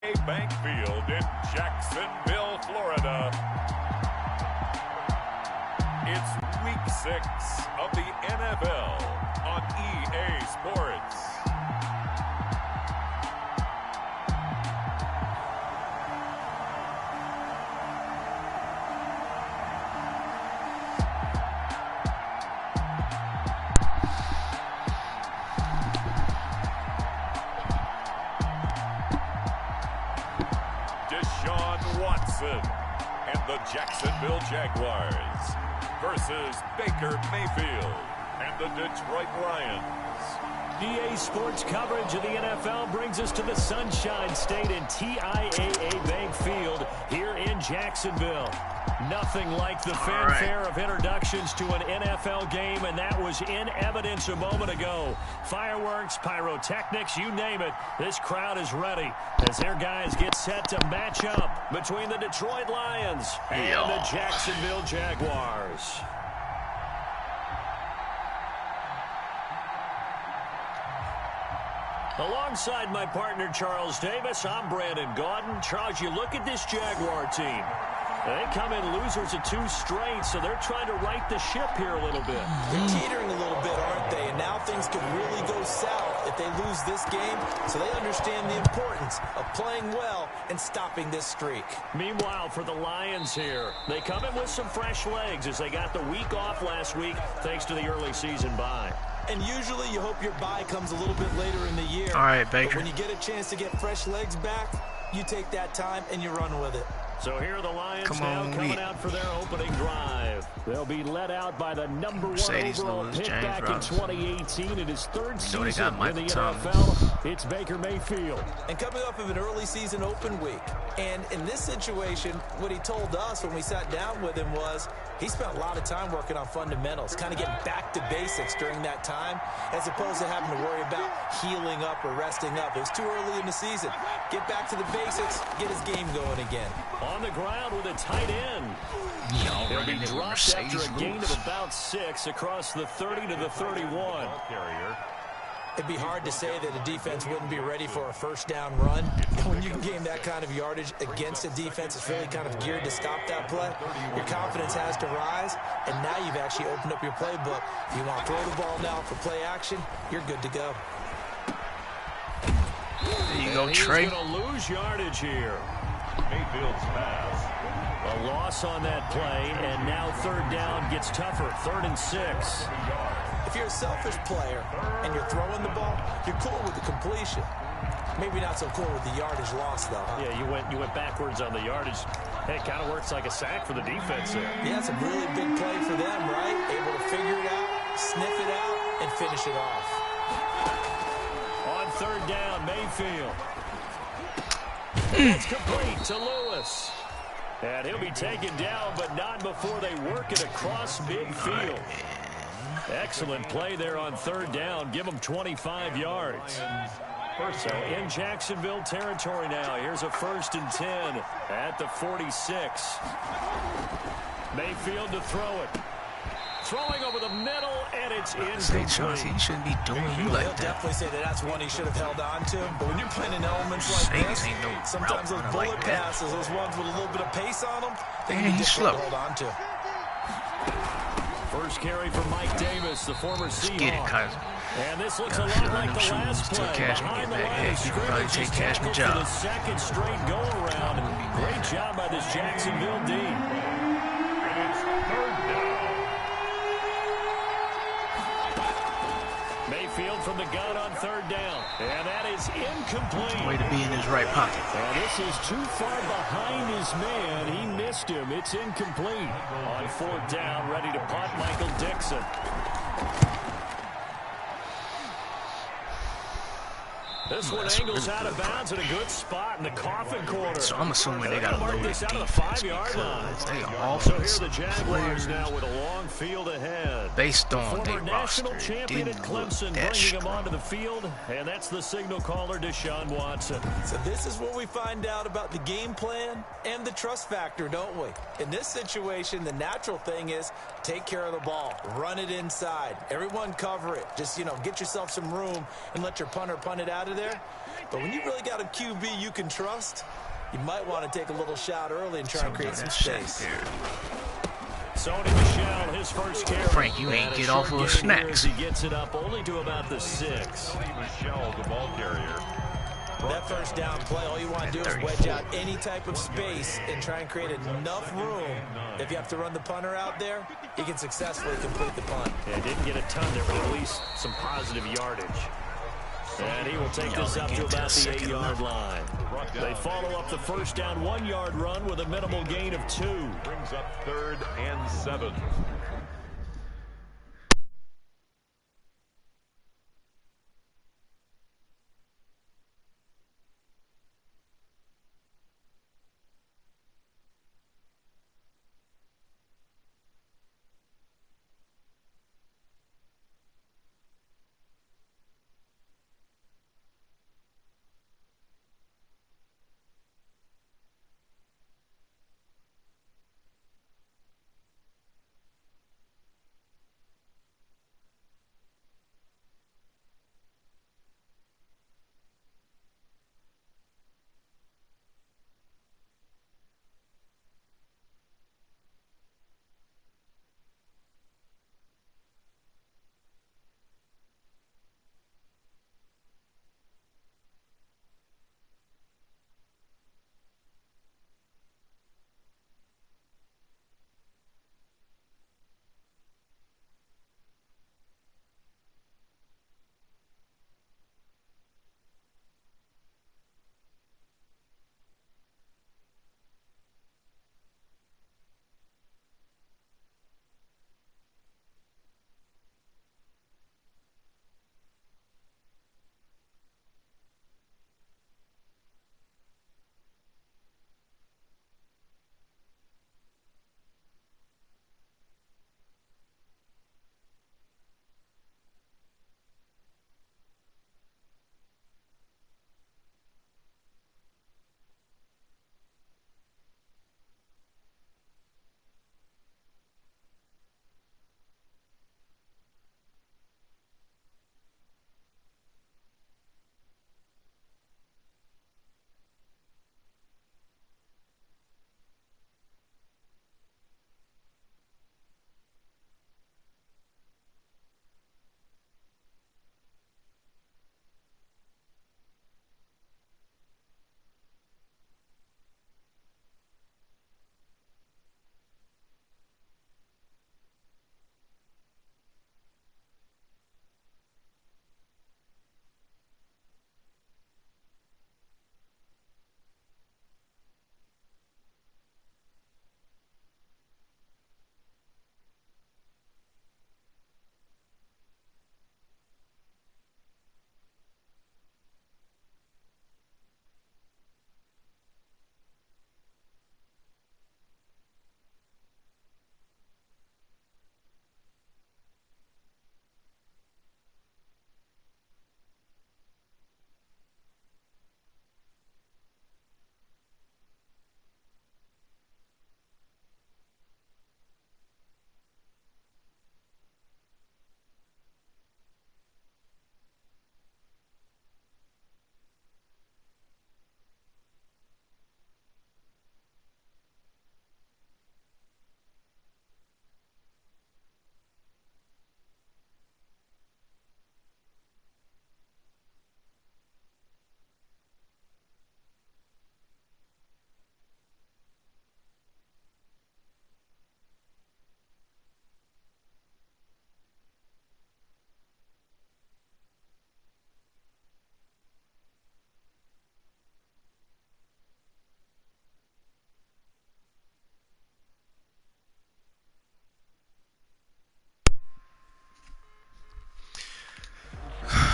Bank Field in Jacksonville, Florida. It's Week 6 of the NFL on EA Sports. And the Jacksonville Jaguars versus Baker Mayfield and the Detroit Lions. EA Sports coverage of the NFL brings us to the Sunshine State in TIAA Bank Field here in Jacksonville. Nothing like the fanfare of introductions to an NFL game, and that was in evidence a moment ago. Fireworks, pyrotechnics, you name it. This crowd is ready as their guys get set to match up between the Detroit Lions and the Jacksonville Jaguars. Alongside my partner, Charles Davis, I'm Brandon Gaudin. Charles, you look at this Jaguar team. They come in losers of 2 straight, so they're trying to right the ship here a little bit. They're teetering a little bit, aren't they? And now things could really go south if they lose this game, so they understand the importance of playing well and stopping this streak. Meanwhile, for the Lions here, they come in with some fresh legs as they got the week off last week thanks to the early season bye. And usually you hope your bye comes a little bit later in the year. All right, Baker. But when you get a chance to get fresh legs back, you take that time and you run with it. So here are the Lions coming out for their opening drive. They'll be led out by the number 1 overall pick back in 2018 in his 3rd season in the NFL. It's Baker Mayfield. And coming off of an early season open week. And in this situation, what he told us when we sat down with him was he spent a lot of time working on fundamentals, kind of getting back to basics during that time, as opposed to having to worry about healing up or resting up. It was too early in the season. Get back to the basics, get his game going again. On the ground with a tight end. He'll be dropped after a gain of about 6 across the 30 to the 31. It'd be hard to say that a defense wouldn't be ready for a first down run. When you can gain that kind of yardage against a defense that's really kind of geared to stop that play, your confidence has to rise, and now you've actually opened up your playbook. If you want to throw the ball now for play action, you're good to go. There you go, Trey. He's going to lose yardage here. Mayfield's pass. A loss on that play, and now 3rd down gets tougher. 3rd and 6. If you're a selfish player and you're throwing the ball, you're cool with the completion. Maybe not so cool with the yardage loss, though, huh? Yeah, you went backwards on the yardage. Hey, it kind of works like a sack for the defense there. Yeah, it's a really big play for them, right? Able to figure it out, sniff it out, and finish it off. On 3rd down, Mayfield. It's complete to Lewis. And he'll be taken down, but not before they work it across midfield. Excellent play there on 3rd down. Give them 25 yards. So in Jacksonville territory now. Here's a 1st and 10 at the 46. Mayfield to throw it. Throwing over the middle, and it's incomplete. He shouldn't be doing you like that. Definitely say that that's one he should have held on to. But when you're playing in elements like this, sometimes those bullet passes, those ones with a little bit of pace on them, they can be difficult to hold on to. First carry for Mike Davis, the former Seahawk. Get it, Kaiser. And this looks a lot like the last play. Behind the line of scrimmage, he's tackled for the 2nd straight go-around. Great job by this Jacksonville D. It's 3rd down. Mayfield from the gun on 3rd down. And that is incomplete. Way to be in his right pocket. And this is too far behind his man. He missed him. It's incomplete. On 4th down, ready to punt, Michael Dixon. This one angles out of bounds in a good spot in the coffin corner. So I'm assuming they got a loaded this out of the defense 5-yard line. because they are So here offensive the Jaguars now with a long field ahead. based on their Former national roster. champion at Clemson bringing him onto the field, and that's the signal caller, Deshaun Watson. So this is what we find out about the game plan and the trust factor, don't we? In this situation, the natural thing is take care of the ball, run it inside, everyone cover it. Just, get yourself some room and let your punter punt it out of there. there. But when you really got a QB you can trust, you might want to take a little shot early and try and create some space. Sony Michel, his first carry. Frank, you ain't get off of snacks. He gets it up only to about the 6. Sony Michel, the ball carrier. That first down play, all you want to do is wedge out any type of space and try and create enough room. If you have to run the punter out there, he can successfully complete the punt. Yeah, didn't get a ton there, but at least some positive yardage. And he will take this up to about the 8-yard line. They follow up the first down 1-yard run with a minimal gain of 2. Brings up 3rd and 7.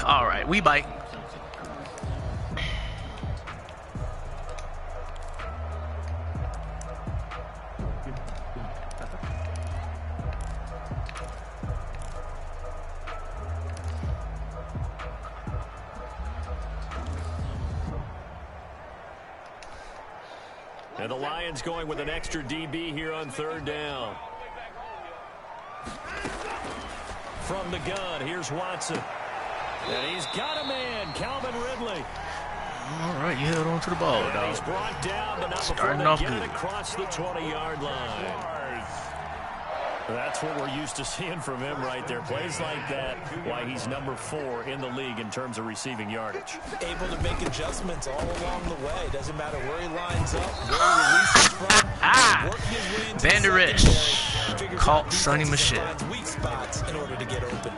All right, we bite. And the Lions going with an extra DB here on 3rd down. From the gun, here's Watson. And he's got a man, Calvin Ridley. All right, you held on to the ball, dog. He's brought down, but not starting before off they get good. it across the 20-yard line. That's what we're used to seeing from him right there. Plays like that, why he's number 4 in the league in terms of receiving yardage. Able to make adjustments all along the way. Doesn't matter where he lines up, where he releases from. Working his way into Banderas the secondary. caught Sonny Michel. Finds weak spots in order to get open.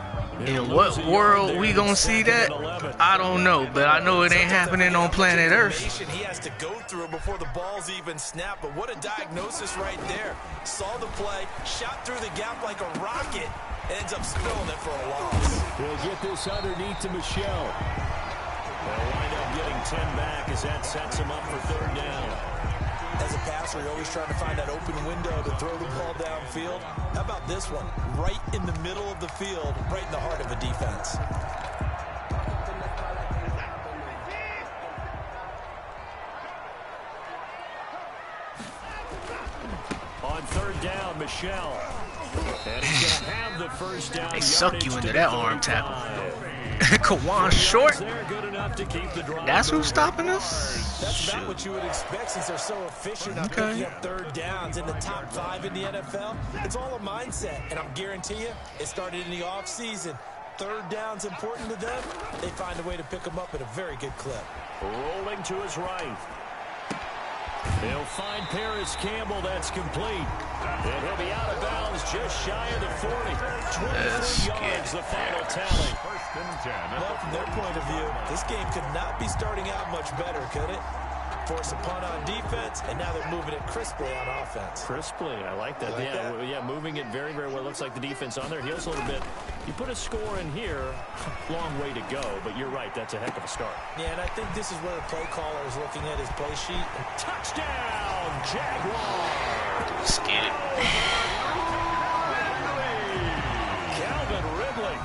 In what world we gonna see that? I don't know, but I know it ain't happening on planet Earth. He has to go through before the ball's even snapped, but what a diagnosis right there. Saw the play, shot through the gap like a rocket, ends up spilling it for a loss. We'll get this underneath to Michel. They'll wind up getting 10 back as that sets him up for 3rd down. As a passer, you're always trying to find that open window to throw the ball downfield. How about this one? Right in the middle of the field, right in the heart of a defense. On 3rd down, Michel. And he's going to have the first down. They suck you into that arm tackle. Kawan Short. That's who's stopping us? That's about what you would expect since they're so efficient on picking up 3rd downs in the top 5 in the NFL. It's all a mindset, and I'm guarantee you, it started in the offseason. 3rd down's important to them. They find a way to pick them up at a very good clip. Rolling to his right. He'll find Paris Campbell. That's complete. And he'll be out of bounds just shy of the 40. 23 yards, the final tally. Well, from their point of view, this game could not be starting out much better, could it? Force a punt on defense, and now they're moving it crisply on offense. Crisply, I like that. Yeah, moving it very, very well. Looks like the defense on their heels a little bit. You put a score in here, long way to go, but you're right, that's a heck of a start. Yeah, and I think this is where the play caller is looking at his play sheet. Touchdown, Jaguars! Let's get it. Calvin Ridley,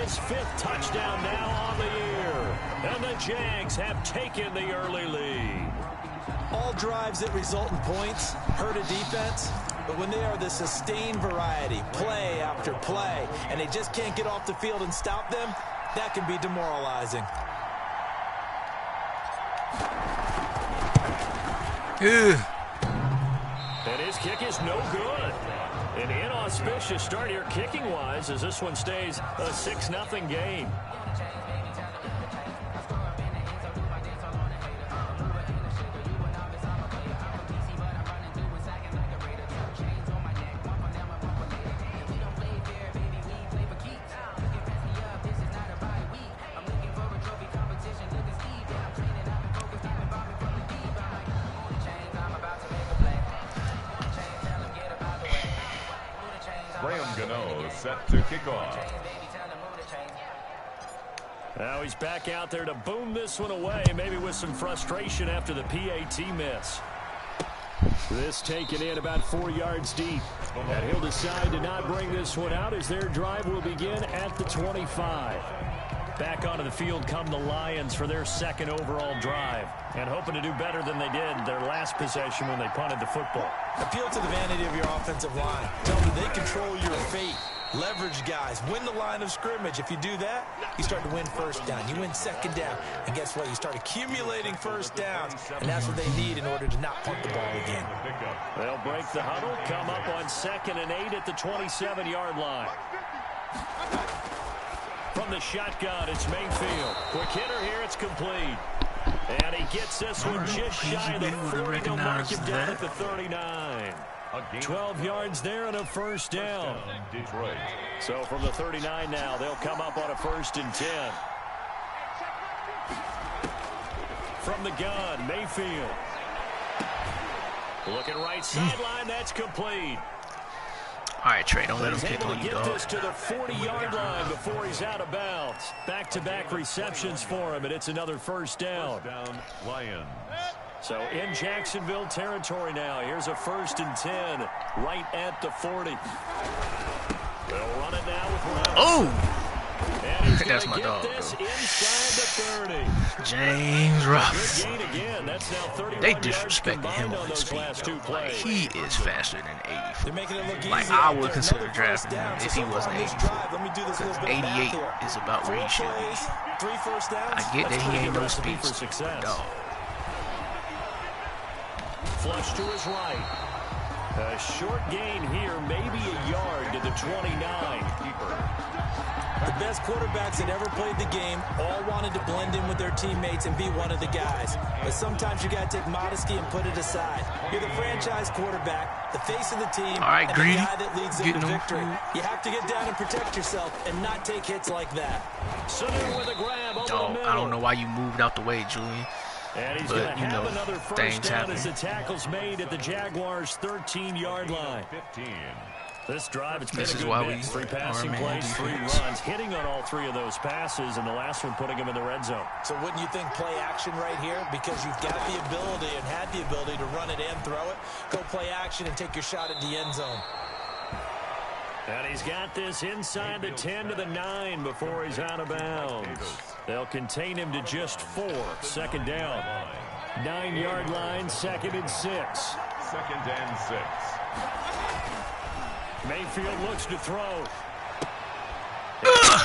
his 5th touchdown now on the year. And the Jags have taken the early lead. All drives that result in points hurt a defense, but when they are the sustained variety, play after play, and they just can't get off the field and stop them, that can be demoralizing. And his kick is no good. An inauspicious start here kicking-wise as this one stays a 6-0 game. Set to kick off. Now he's back out there to boom this one away, maybe with some frustration after the PAT miss. This taken in about 4 yards deep. And he'll decide to not bring this one out as their drive will begin at the 25. Back onto the field come the Lions for their 2nd overall drive. And hoping to do better than they did their last possession when they punted the football. Appeal to the vanity of your offensive line. Tell them they control your fate. Leverage guys. Win the line of scrimmage. If you do that, you start to win 1st down. You win 2nd down. And guess what? You start accumulating 1st downs. And that's what they need in order to not punt the ball again. They'll break the huddle. Come up on 2nd and 8 at the 27-yard line. From the shotgun, it's Mayfield. Quick hitter here. It's complete. And he gets this one just shy of the 40. They'll mark him down at the 39. 12 yards there and a 1st down. So from the 39 now, they'll come up on a 1st and 10. From the gun, Mayfield. Looking right sideline, that's complete. All right, Trey, don't let him kick on you, dog. dog. This to the 40-yard line before he's out of bounds. Back-to-back receptions for him, and it's another 1st down. Lions. So in Jacksonville territory now. Here's a 1st and 10 right at the 40. They'll run it now with Brown. Oh! And he's That's my dog, this inside the 30. James Robinson. Good gain again. That's now 31 They yards disrespected him combined on his those speed, last though. two Like, plays. he is faster than They're making it look 80. easy. Like, I would consider drafting him if he wasn't 84. Because 88 is about where he should be. 3 first downs. I get that he ain't no speed, for success. dog. Flush to his right. A short gain here, maybe a yard to the 29. The best quarterbacks that ever played the game all wanted to blend in with their teammates and be one of the guys. But sometimes you got to take modesty and put it aside. You're the franchise quarterback, the face of the team, All right, and Greedy. the guy that leads them to Getting victory. You have to get down and protect yourself and not take hits like that. Sanu with a grab over the Dog, middle. I don't know why you moved out the way, Julian. And he's But, going to you have know, another first things down happen. as the tackle's made at the Jaguars' 13-yard line. 15. This drive, it's been This a is good why mix. we 3 passing are a man plays, 3 defense. runs, hitting on all 3 of those passes, and the last one putting him in the red zone. So wouldn't you think play action right here? Because you've got the ability and had the ability to run it and throw it. Go play action and take your shot at the end zone. And he's got this inside the 10 to the 9 before he's out of bounds. They'll contain him to just 4. Second down. 9-yard line, 2nd and 6. 2nd and 6. Mayfield looks to throw.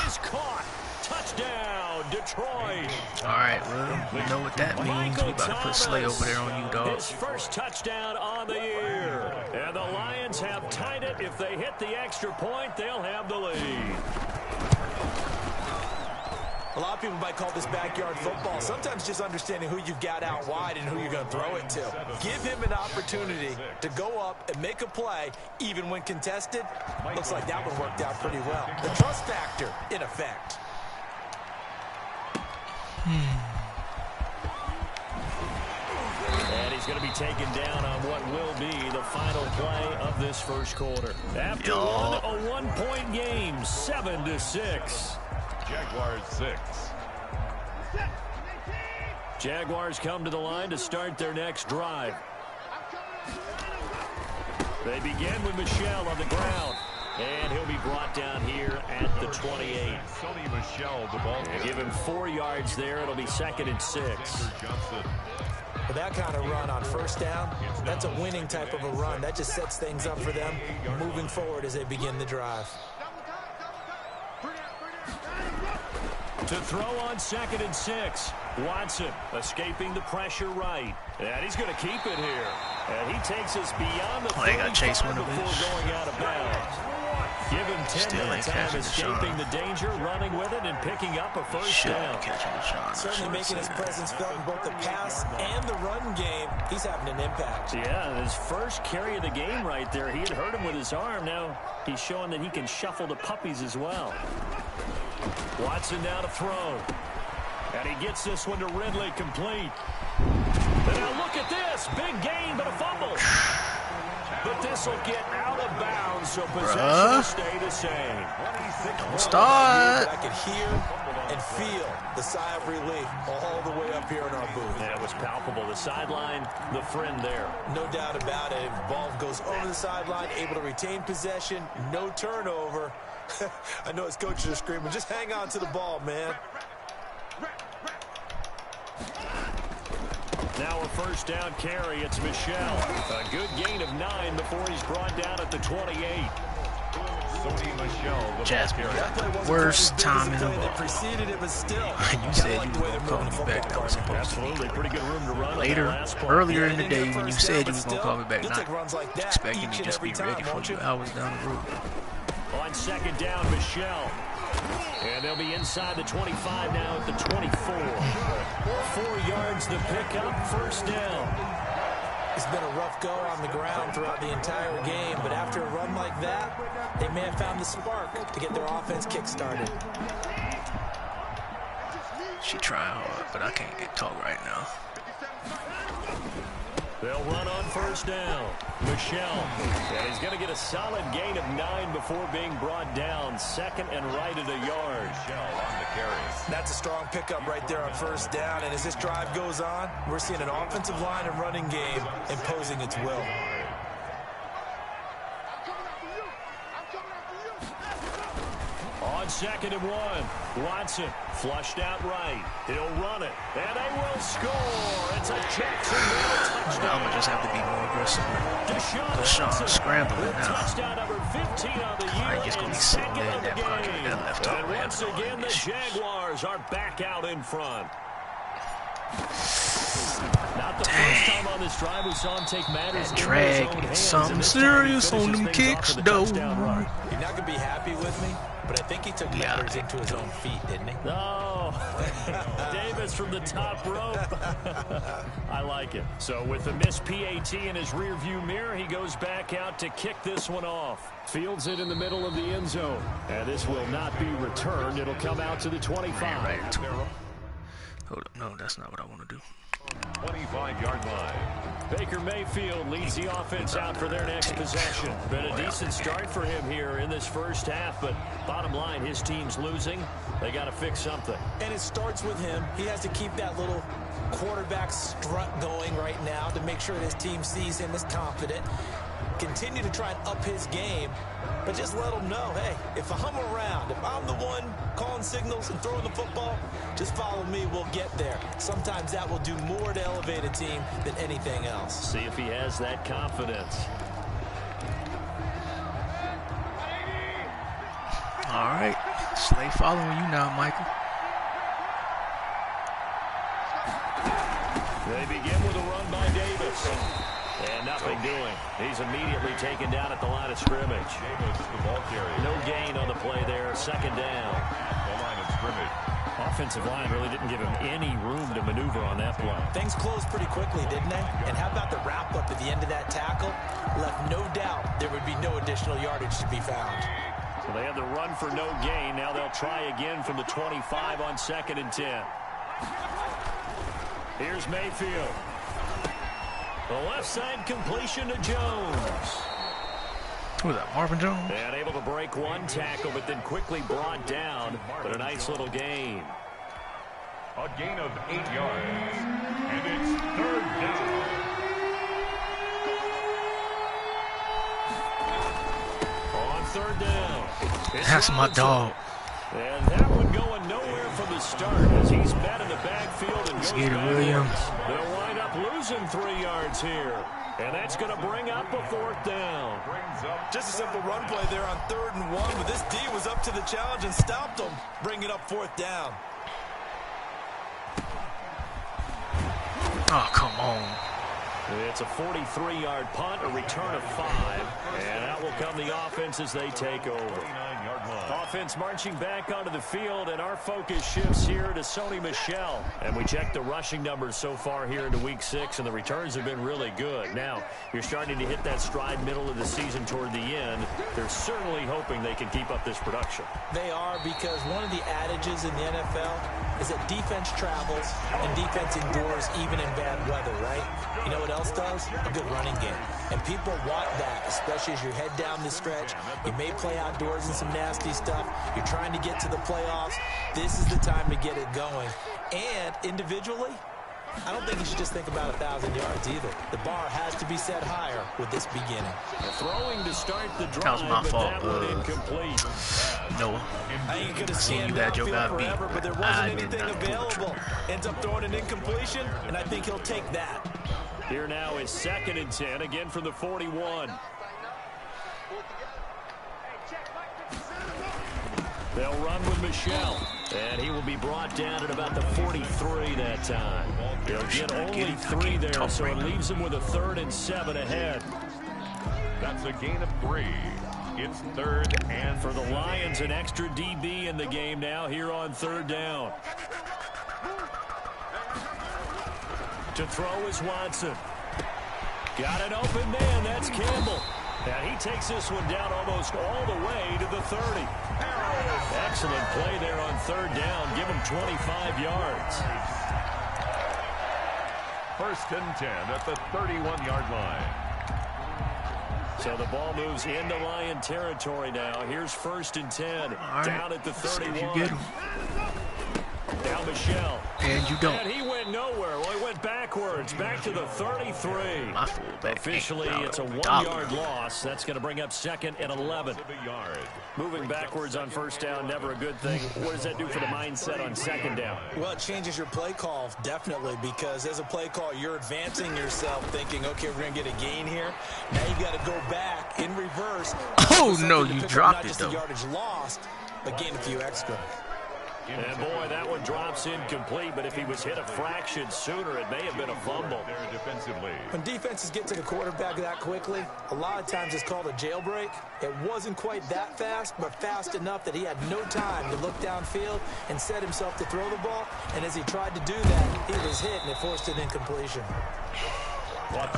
He's caught. Touchdown, Detroit. All right, well, we know what that means. We about to put Slay over there on you, dog. His first touchdown on the year. And the Lions have tied it. If they hit the extra point, they'll have the lead. A lot of people might call this backyard football. Sometimes just understanding who you've got out wide and who you're going to throw it to. Give him an opportunity to go up and make a play, even when contested. Looks like that one worked out pretty well. The trust factor, in effect. And he's going to be taken down on what will be the final play of this first quarter. After a one-point game, 7-6. Jaguars 6. Jaguars come to the line to start their next drive. They begin with Michel on the ground. And he'll be brought down here at the 28. Sonny Michel, the ball. Give him 4 yards there. It'll be 2nd and 6. For that kind of run on first down, that's a winning type of a run. That just sets things up for them moving forward as they begin the drive. To throw on 2nd and 6. Watson escaping the pressure right. And he's going to keep it here. And he takes us beyond the 35 Chase before going out of bounds. Give him 10 minutes time escaping the danger, running with it, and picking up a first down. Certainly making his presence felt in both the pass and the run game. He's having an impact. Yeah, his first carry of the game right there. He had hurt him with his arm. Now he's showing that he can shuffle the puppies as well. Watson now to throw. And he gets this one to Ridley, complete. And now look at this. Big gain, but a fumble. But this will get out of bounds, so possession will stay the same. Don't start. I can hear and feel the sigh of relief all the way up here in our booth. That was palpable. The sideline, the friend there. No doubt about it. Ball goes over the sideline, able to retain possession, no turnover. I know his coaches are screaming, just hang on to the ball, man. Now a first down carry. It's Michel. A good gain of 9 before he's brought down at the 28. Sonny Michel, the Jasmine got the worst time in the ball. Preceded it, but still. You said you were going to call me back. That was supposed to be. Absolutely, pretty good room to run. Later, earlier in the day when you said you were going to call me back, not expecting me to just be ready for you hours down the road. On 2nd down, Michel. And they'll be inside the 25 now at the 24. 4 yards to pick up, first down. It's been a rough go on the ground throughout the entire game, but after a run like that, they may have found the spark to get their offense kick-started. She trying hard, but I can't talk right now. They'll run on first down. Michel. And he's going to get a solid gain of 9 before being brought down. 2nd and right at a yard. Michel on the carry. That's a strong pickup right there on first down. And as this drive goes on, we're seeing an offensive line and running game imposing its will. On 2nd and 1. Watson flushed out right. He'll run it, and they will score. It's a Jacksonville touchdown. I'm going to just have to be more aggressive. Deshaun scrambling now. Touchdown number 15 on the year. I ain't just going to be sitting there in that pocket that left And once again, the Jaguars are back out in front. Not the first time on this drive we saw him take matters in his own hands. Something serious on them kicks, though. You're not going to be happy with me, but I think he took matters into his own feet, didn't he? Oh, Davis from the top rope. I like it. So with the missed PAT in his rearview mirror, he goes back out to kick this one off. Fields it in the middle of the end zone. And this will not be returned. It'll come out to the 25. Right. Hold up. No, that's not what I want to do. 25-yard line. Baker Mayfield leads the offense out for their next possession. Been a decent start for him here in this first half, but bottom line, his team's losing. They got to fix something. And it starts with him. He has to keep that little quarterback strut going right now to make sure that his team sees him as confident. Continue to try and up his game, but just let him know, hey, if I'm around, if I'm the one calling signals and throwing the football, just follow me, we'll get there. Sometimes that will do more to elevate a team than anything else. See if he has that confidence. All right. Slay following you now, Michael. They begin with a run by Davis. And nothing doing. He's immediately taken down at the line of scrimmage. Davis, the ball carrier. No gain on the play there. 2nd down. The line of scrimmage. Offensive line really didn't give him any room to maneuver on that play. Things closed pretty quickly, didn't they? And how about the wrap-up at the end of that tackle? Left no doubt there would be no additional yardage to be found. So they had the run for no gain. Now they'll try again from the 25 on 2nd and 10. Here's Mayfield. The left side completion to Jones. Who was that, Marvin Jones? And able to break one tackle, but then quickly brought down. But a nice little gain. A gain of 8 yards. And it's 3rd down. On 3rd down. That's my dog. And that one going nowhere from the start as he's met in the backfield and goes Williams. They'll wind up losing 3 yards here. And that's going to bring up a 4th down. Just a simple run play there on 3rd and 1, but this D was up to the challenge and stopped him, bringing up 4th down. Oh, come on. It's a 43-yard punt, a return of 5, and out will come the offense as they take over. Offense marching back onto the field, and our focus shifts here to Sony Michel. And we check the rushing numbers so far here into Week 6, and the returns have been really good. Now, you're starting to hit that stride middle of the season toward the end. They're certainly hoping they can keep up this production. They are, because one of the adages in the NFL is that defense travels and defense endures even in bad weather, right? You know what else does? A good running game. And people want that, especially as you head down the stretch. You may play outdoors in some nasty stuff. You're trying to get to the playoffs. This is the time to get it going. And individually, I don't think you should just think about 1,000 yards either. The bar has to be set higher with this beginning. Throwing to start the drive, That was my fault. that one incomplete. Noah. I ain't gonna seen you had your guy beat, forever, but there but wasn't I did anything not pull the available. trigger. Ends up throwing an incompletion, and I think he'll take that. Here now is 2nd and 10, again from the 41. They'll run with Michel, and he will be brought down at about the 43 that time. They'll get only 3 there, so it leaves them with a 3rd and 7 ahead. That's a gain of 3. It's 3rd and for the Lions, an extra DB in the game now here on 3rd down. To throw is Watson. Got an open man, that's Campbell. And he takes this one down almost all the way to the 30. Excellent play there on 3rd down. Give him 25 yards. 1st and 10 at the 31-yard line. So the ball moves into Lion territory now. Here's 1st and 10. Right. Down at the 31. See if you get him. Now Michel. And you don't. And he went nowhere. Well, he went backwards, back to the 33. My fullback. Officially, it's a 1-yard loss. That's going to bring up 2nd and 11. Moving backwards on first down, never a good thing. What does that do for the mindset on 2nd down? Well, it changes your play call, definitely, because as a play call, you're advancing yourself, thinking, okay, we're going to get a gain here. Now you got to go back in reverse. Oh, no, you dropped it, though. Not just the yardage lost, but gain a few extra. And boy, that one drops incomplete, but if he was hit a fraction sooner, it may have been a fumble. When defenses get to the quarterback that quickly, a lot of times it's called a jailbreak. It wasn't quite that fast, but fast enough that he had no time to look downfield and set himself to throw the ball. And as he tried to do that, he was hit, and it forced an incompletion.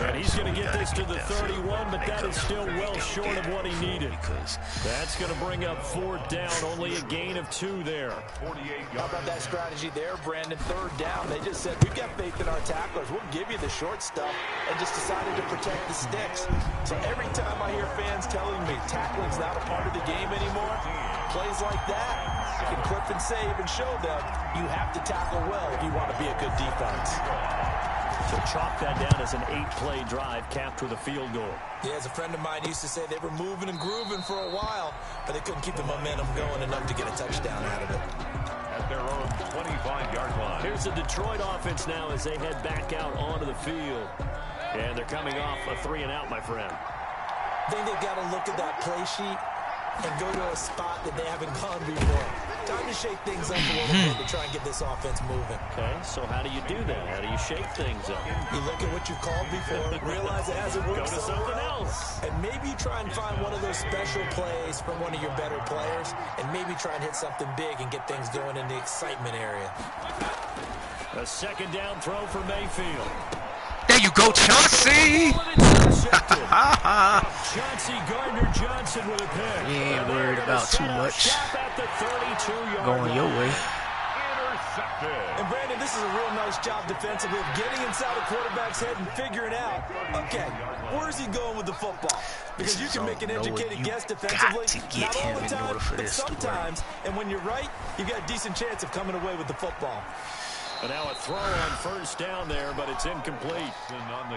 And he's going to get this to the 31, but that is still well short of what he needed. That's going to bring up 4th down, only a gain of 2 there. How about that strategy there, Brandon? 3rd down, they just said, we've got faith in our tacklers. We'll give you the short stuff, and just decided to protect the sticks. So every time I hear fans telling me tackling's not a part of the game anymore, plays like that, you can clip and save and show them you have to tackle well if you want to be a good defense. So chalk that down as an 8-play drive capped with a field goal. Yeah, as a friend of mine used to say, they were moving and grooving for a while, but they couldn't keep the momentum going enough to get a touchdown out of it. At their own 25-yard line. Here's the Detroit offense now as they head back out onto the field. And they're coming off a 3-and-out, my friend. I think they've got to look at that play sheet and go to a spot that they haven't gone before. Time to shake things up a little bit to try and get this offense moving. Okay, so how do you do that? How do you shake things up? You look at what you called before, realize it hasn't worked Go to something else. and maybe try and find one of those special plays from one of your better players, and maybe try and hit something big and get things going in the excitement area. A 2nd down throw for Mayfield. There you go, Chauncey! Chauncey Gardner-Johnson with a pick. You ain't worried about too much going your way. And Brandon, this is a real nice job defensively of getting inside the quarterback's head and figuring out, okay, where's he going with the football? Because you can make an educated guess defensively, not all the time, but sometimes. And when you're right, you've got a decent chance of coming away with the football. And now a throw on 1st down there, but it's incomplete.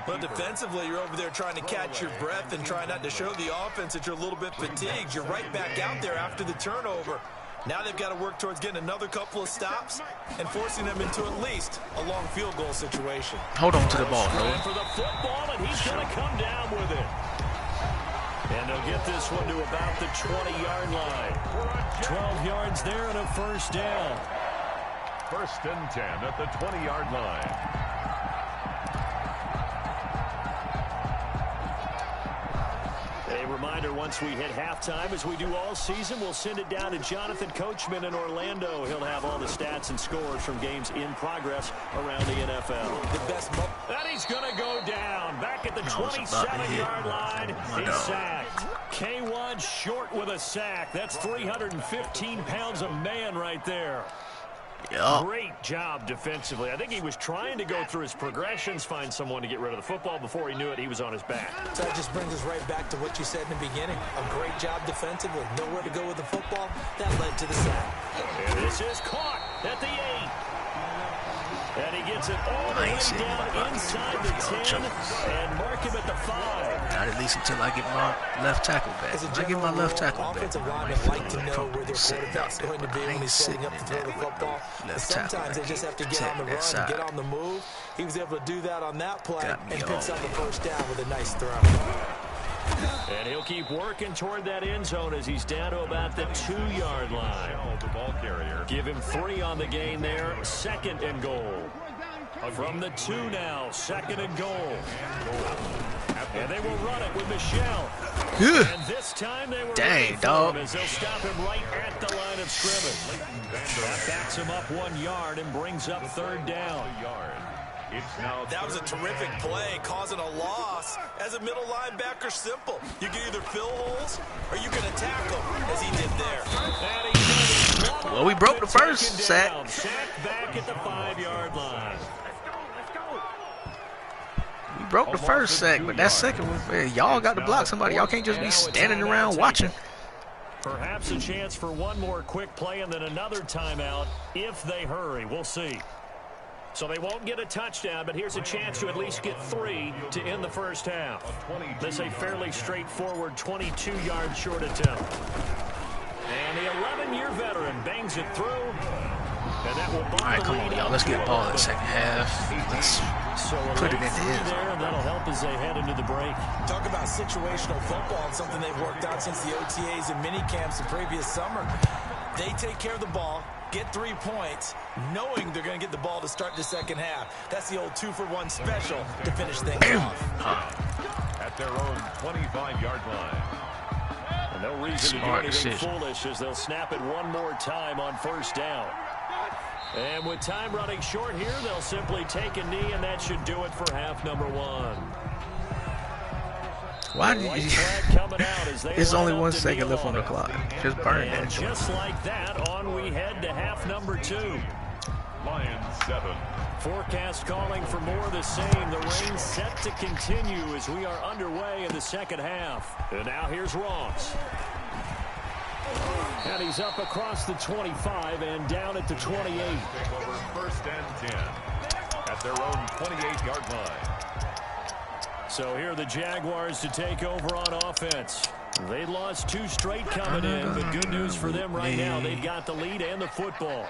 But defensively, you're over there trying to catch your breath and try not to show the offense that you're a little bit fatigued. You're right back out there after the turnover. Now they've got to work towards getting another couple of stops and forcing them into at least a long field goal situation. Hold on to the ball, Going Noah. for the football, and he's going to come down with it. And they'll get this one to about the 20-yard line. 12 yards there and a 1st down. 1st and 10 at the 20-yard line. A reminder, once we hit halftime, as we do all season, we'll send it down to Jonathan Coachman in Orlando. He'll have all the stats and scores from games in progress around the NFL. The best And he's going to go down. Back at the 27-yard line. He's sacked. K1 short with a sack. That's 315 pounds a man right there. Yep. Great job defensively. I think he was trying to go through his progressions, find someone to get rid of the football. Before he knew it, he was on his back. So that just brings us right back to what you said in the beginning. A great job defensively. Nowhere to go with the football. That led to the sack. And this is caught at the 8. And he gets it all the way down inside the 10 and mark him at the 5. Not at least until I get my left tackle back. As a When I get my left tackle back, offensive I might linemen feel like to know where their quarterback's going to be when he's setting up to throw the football. But sometimes they just have to get on the run and get on the move. He was able to do that on that play and picks up the 1st down with a nice throw. And he'll keep working toward that end zone as he's down to about the 2-yard line. Give him 3 on the gain there. 2nd and goal. From the 2 now, 2nd and goal. And they will run it with Michelle. And this time they were ready for him as they'll stop him right at the line of scrimmage. That backs him up 1 yard and brings up 3rd down. That was a terrific play, causing a loss. As a middle linebacker, simple. You can either fill holes or you can attack them, as he did there. Well, we broke the first sack. Sacked back at the 5-yard line. We broke the first sack, but that second one, y'all got to block somebody. Y'all can't just be standing around watching. Perhaps a chance for one more quick play and then another timeout if they hurry. We'll see. So they won't get a touchdown, but here's a chance to at least get 3 to end the first half. This is a fairly straightforward 22-yard short attempt. And the 11-year veteran bangs it through. And that will bump. All right, come on, y'all. Let's get the ball in the second half. Let's put it in his. There, and that'll help as they head into the break. Talk about situational football and something they've worked out since the OTAs and mini camps the previous summer. They take care of the ball, get 3 points, knowing they're going to get the ball to start the second half. That's the old 2-for-1 special to finish things off. At their own 25-yard line. And no reason to do anything foolish as they'll snap it one more time on first down. And with time running short here, they'll simply take a knee, and that should do it for half number 1. Why did you... There's only 1 second left on the clock. Just burn that. Just like that, on we head to half number 2. Lions 7. Forecast calling for more of the same. The rain set to continue as we are underway in the second half. And now here's Ross. And he's up across the 25 and down at the 28. Take over first and 10 at their own 28-yard line. So here are the Jaguars to take over on offense. They lost 2 straight coming in, but good news for them right now. They've got the lead and the football.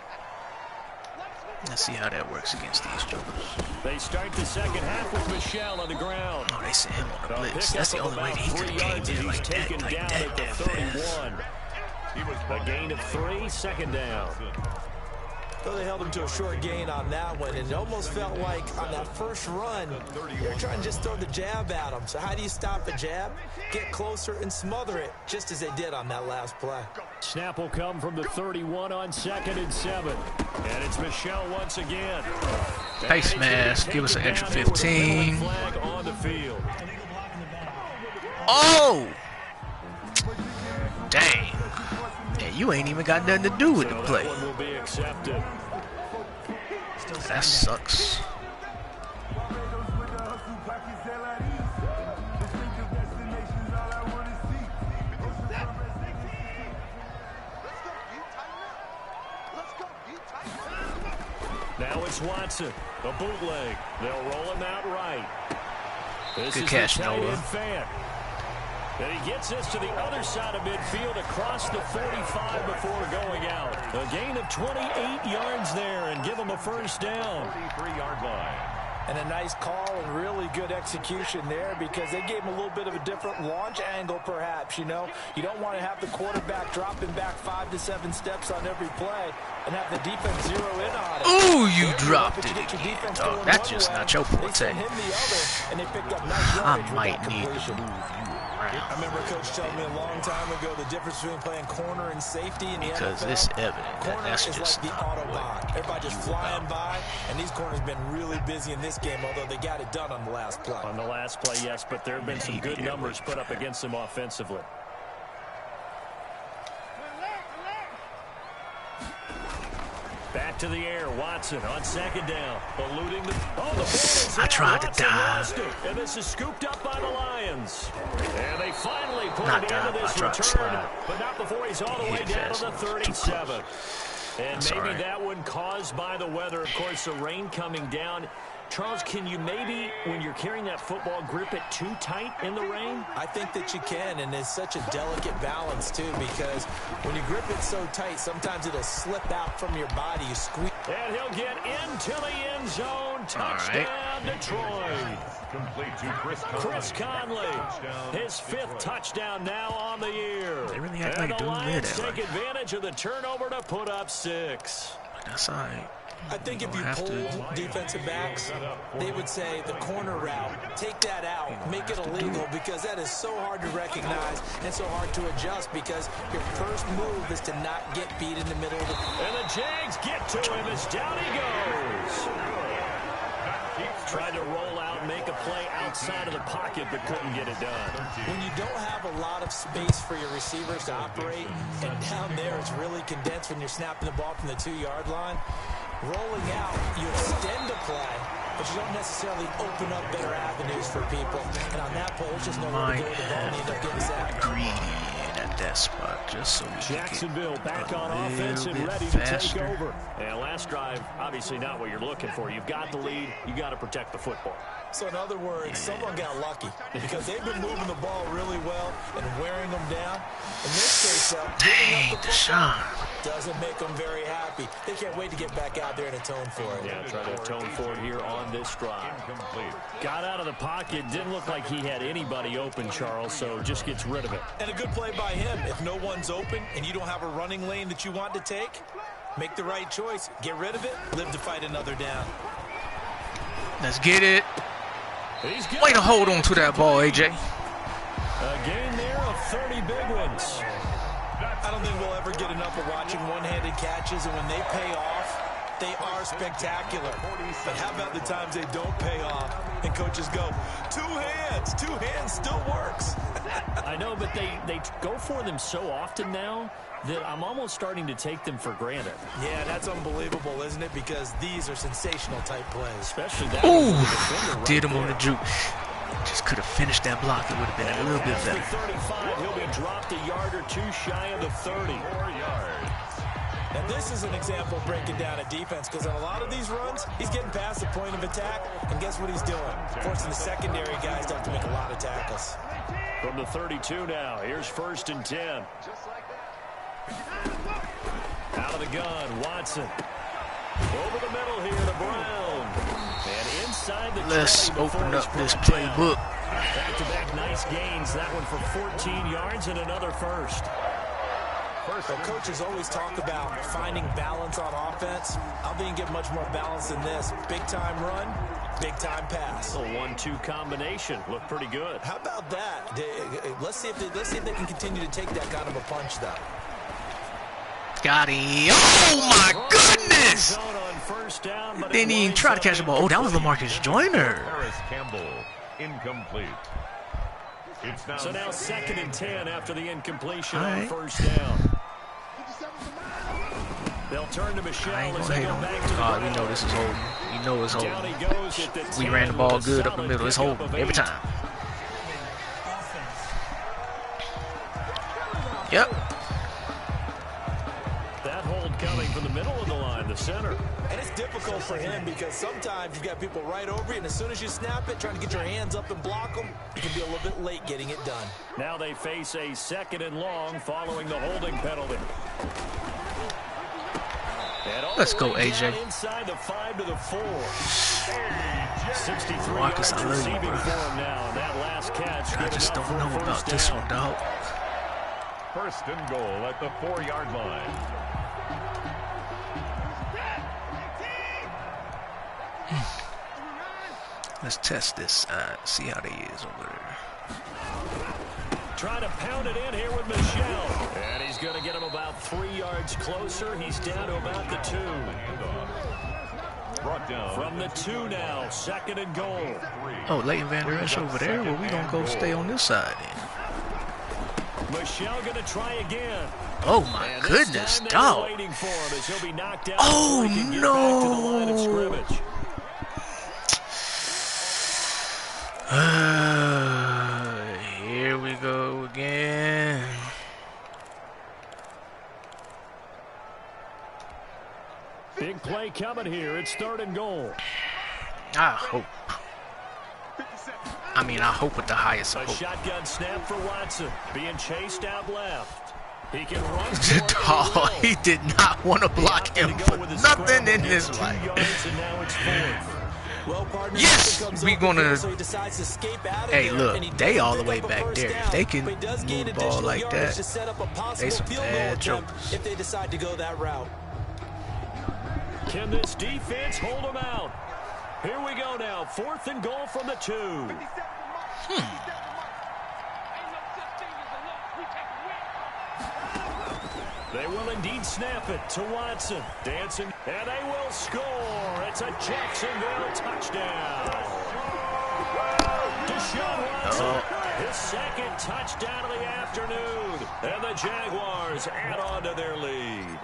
Let's see how that works against these jokers. They start the second half with Michelle on the ground. Oh, they sent him on the blitz. That's the only way he could have came in like that fast. A gain of 3, second down. Well, they held him to a short gain on that one, and it almost felt like on that first run, they're trying to just throw the jab at him. So how do you stop a jab? Get closer and smother it, just as they did on that last play. Snap will come from the 31 on 2nd and 7. And it's Michelle once again. Face mask, give us an extra 15. On the field. Oh! Dang. Yeah, you ain't even got nothing to do with the play. That one will be accepted. That sucks. Now it's Watson, the bootleg. They'll roll him out right. This Good is catch, the tight Noah. end fan. And he gets this to the other side of midfield across the 45 before going out. A gain of 28 yards there and give him a first down. 33-yard line. And a nice call and really good execution there because they gave him a little bit of a different launch angle perhaps, you know. You don't want to have the quarterback dropping back 5 to 7 steps on every play and have the defense zero in on it. Ooh, you dropped it again, dog. That's just not your forte. I might need to move you around. I remember Coach telling me a long time ago the difference between playing corner and safety in the NFL. Because it's evident that that's is just like the Autobahn. Everybody just flying by, and these corners been really busy in this game, although they got it done on the last play. On the last play, yes, but there have been some good numbers put up against them offensively. Back to the air, Watson on 2nd down, eluding the... Oh, the ball is I tried to Watson dive. and this is scooped up by the Lions. And they finally put Not it dive, into this I tried to return, slide. but not before he's all the way down to the 37. And That's maybe all right. that one caused by the weather. Of course, the rain coming down. Charles, can you maybe, when you're carrying that football, grip it too tight in the rain? I think that you can, and it's such a delicate balance, too, because when you grip it so tight, sometimes it'll slip out from your body. You squeeze. And he'll get into the end zone. Touchdown, Detroit. Complete to Chris Conley, his 5th touchdown now on the year. They really act and like the doing Lions that, take advantage of the turnover to put up 6. That's all right. I think if you pulled defensive backs, they would say the corner route, take that out, make it illegal, because that is so hard to recognize and so hard to adjust because your first move is to not get beat in the middle of the... And the Jags get to him as down he goes. Tried to roll out, make a play outside of the pocket, but couldn't get it done. When you don't have a lot of space for your receivers to operate, and down there it's really condensed when you're snapping the ball from the 2-yard line, rolling out, you extend the play, but you don't necessarily open up better avenues for people. And on that play, there's just no way to go with the ball and end up getting sacked. Green at that spot just so we can Jacksonville get back a on offense and little ready bit to faster. take over. And last drive, obviously not what you're looking for. You've got the lead. You got to protect the football. So in other words, someone got lucky because they've been moving the ball really well and wearing them down. In this case, giving up the football doesn't make them very happy. They can't wait to get back out there and atone for it. Yeah, try to atone for it here on this drive. Got out of the pocket. Didn't look like he had anybody open, Charles, so just gets rid of it. And a good play by him. If no one's open and you don't have a running lane that you want to take, make the right choice. Get rid of it. Live to fight another down. Let's get it. Way to hold on to that ball, AJ. A gain there of 30 big ones. I don't think we'll ever get enough of watching one-handed catches, and when they pay off, they are spectacular. But how about the times they don't pay off and coaches go, two hands still works. I know, but they go for them so often now that I'm almost starting to take them for granted. Yeah, that's unbelievable, isn't it? Because these are sensational type plays. Especially that. Ooh, did him on the juke. Just could have finished that block. It would have been a little bit better. 35, he'll be dropped a yard or two shy of the 30. 4 yards. And this is an example of breaking down a defense, because on a lot of these runs, he's getting past the point of attack, and guess what he's doing? Forcing the secondary guys to have to make a lot of tackles. From the 32 now, here's 1st and 10. Out of the gun, Watson. Over the middle here to Brown. And inside the Let's open up this playbook. Back-to-back nice gains. That one for 14 yards and another first. So coaches always talk about finding balance on offense. I think you get much more balance than this. Big-time run, big-time pass. A 1-2 combination. Looked pretty good. How about that? Let's see if they can continue to take that kind of a punch, though. Got him. Oh, my goodness. Didn't even try to catch the ball. Oh, that was LaMarcus Joyner. Harris Campbell, incomplete. So now 2nd and 10 after the incompletion All on right. 1st down. They'll turn to Michelle as they go back to the God, we know this is holding. We know it's Down holding. he goes at the We 10 ran the ball with a good up the solid middle. It's pickup holding of every 8. time. Yep. That hold coming from the middle of the line, the center. And it's difficult for him because sometimes you've got people right over you, and as soon as you snap it, trying to get your hands up and block them, you can be a little bit late getting it done. Now they face a 2nd and long following the holding penalty. Let's go, AJ. Inside the 5 to the 4. 63 Marcus, yards I love you, receiving bro. for him now. And that last catch. I just don't know about this one, dog. 1st and goal at the 4-yard line. Let's test this side. See how they is over there. Trying to pound it in here with Michelle. And he's going to get him about 3 yards closer. He's down to about the 2. Brought down From the 2 now, 2nd and goal. Oh, Leighton Van Der Esch over there. Well, we gonna go stay on this side then. Michelle going to try again. Oh my And goodness, this time they're dog. waiting for him as he'll be knocked out Oh, before he can get back to the line of no. scrimmage. Here we go again. Big play coming here. It's 3rd and goal. I hope. I mean, I hope with the highest A of hope. shotgun snap for Watson. Being chased out left. He can run for it. Dog, he did not want to block him for nothing in his life. 2 yards and now it's 4th. Well, partner, Yes, comes we over gonna- here, so he decides to escape out of Hey, there, look, and he they all the doesn't way pick up a back first there. If down, they can but he does gain move the ball additional like yardage that, to set up a possible they some field goal bad attempt jokers. if they decide to go that route. Can this defense hold him out? Here we go now. 4th and goal from the 2. They will indeed snap it to Watson. Dancing, and they will score. It's a Jacksonville touchdown. Deshaun Watson, his 2nd touchdown of the afternoon. And the Jaguars add on to their lead.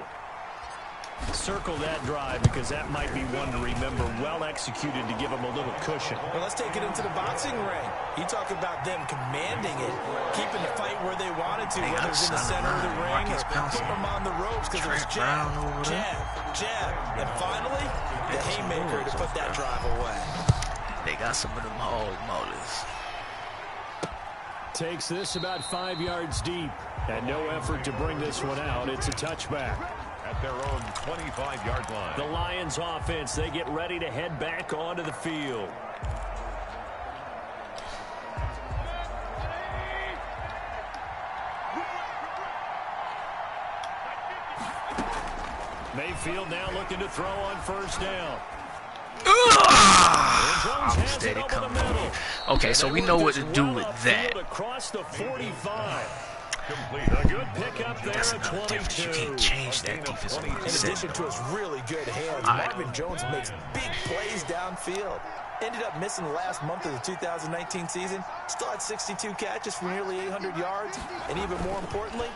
Circle that drive because that might be one to remember. Well executed to give them a little cushion. Well, let's take it into the boxing ring. You talk about them commanding it, keeping the fight where they wanted to, whether it's in the center of the ring or putting them on the ropes because it was jab, jab, and finally, the haymaker to put that drive away. They got some of them hog molars. Takes this about 5 yards deep. And no effort to bring this one out. It's a touchback. At their own 25-yard line. The Lions offense, they get ready to head back onto the field. Mayfield now looking to throw on first down. I'm steady coming. Okay, so we know what to do with that. Across the 45. A good pick up there. That's another difference. You can't change that defensive line. In addition to his really good hands, Marvin Jones makes big plays downfield. Ended up missing the last month of the 2019 season. Still had 62 catches for nearly 800 yards. And even more importantly,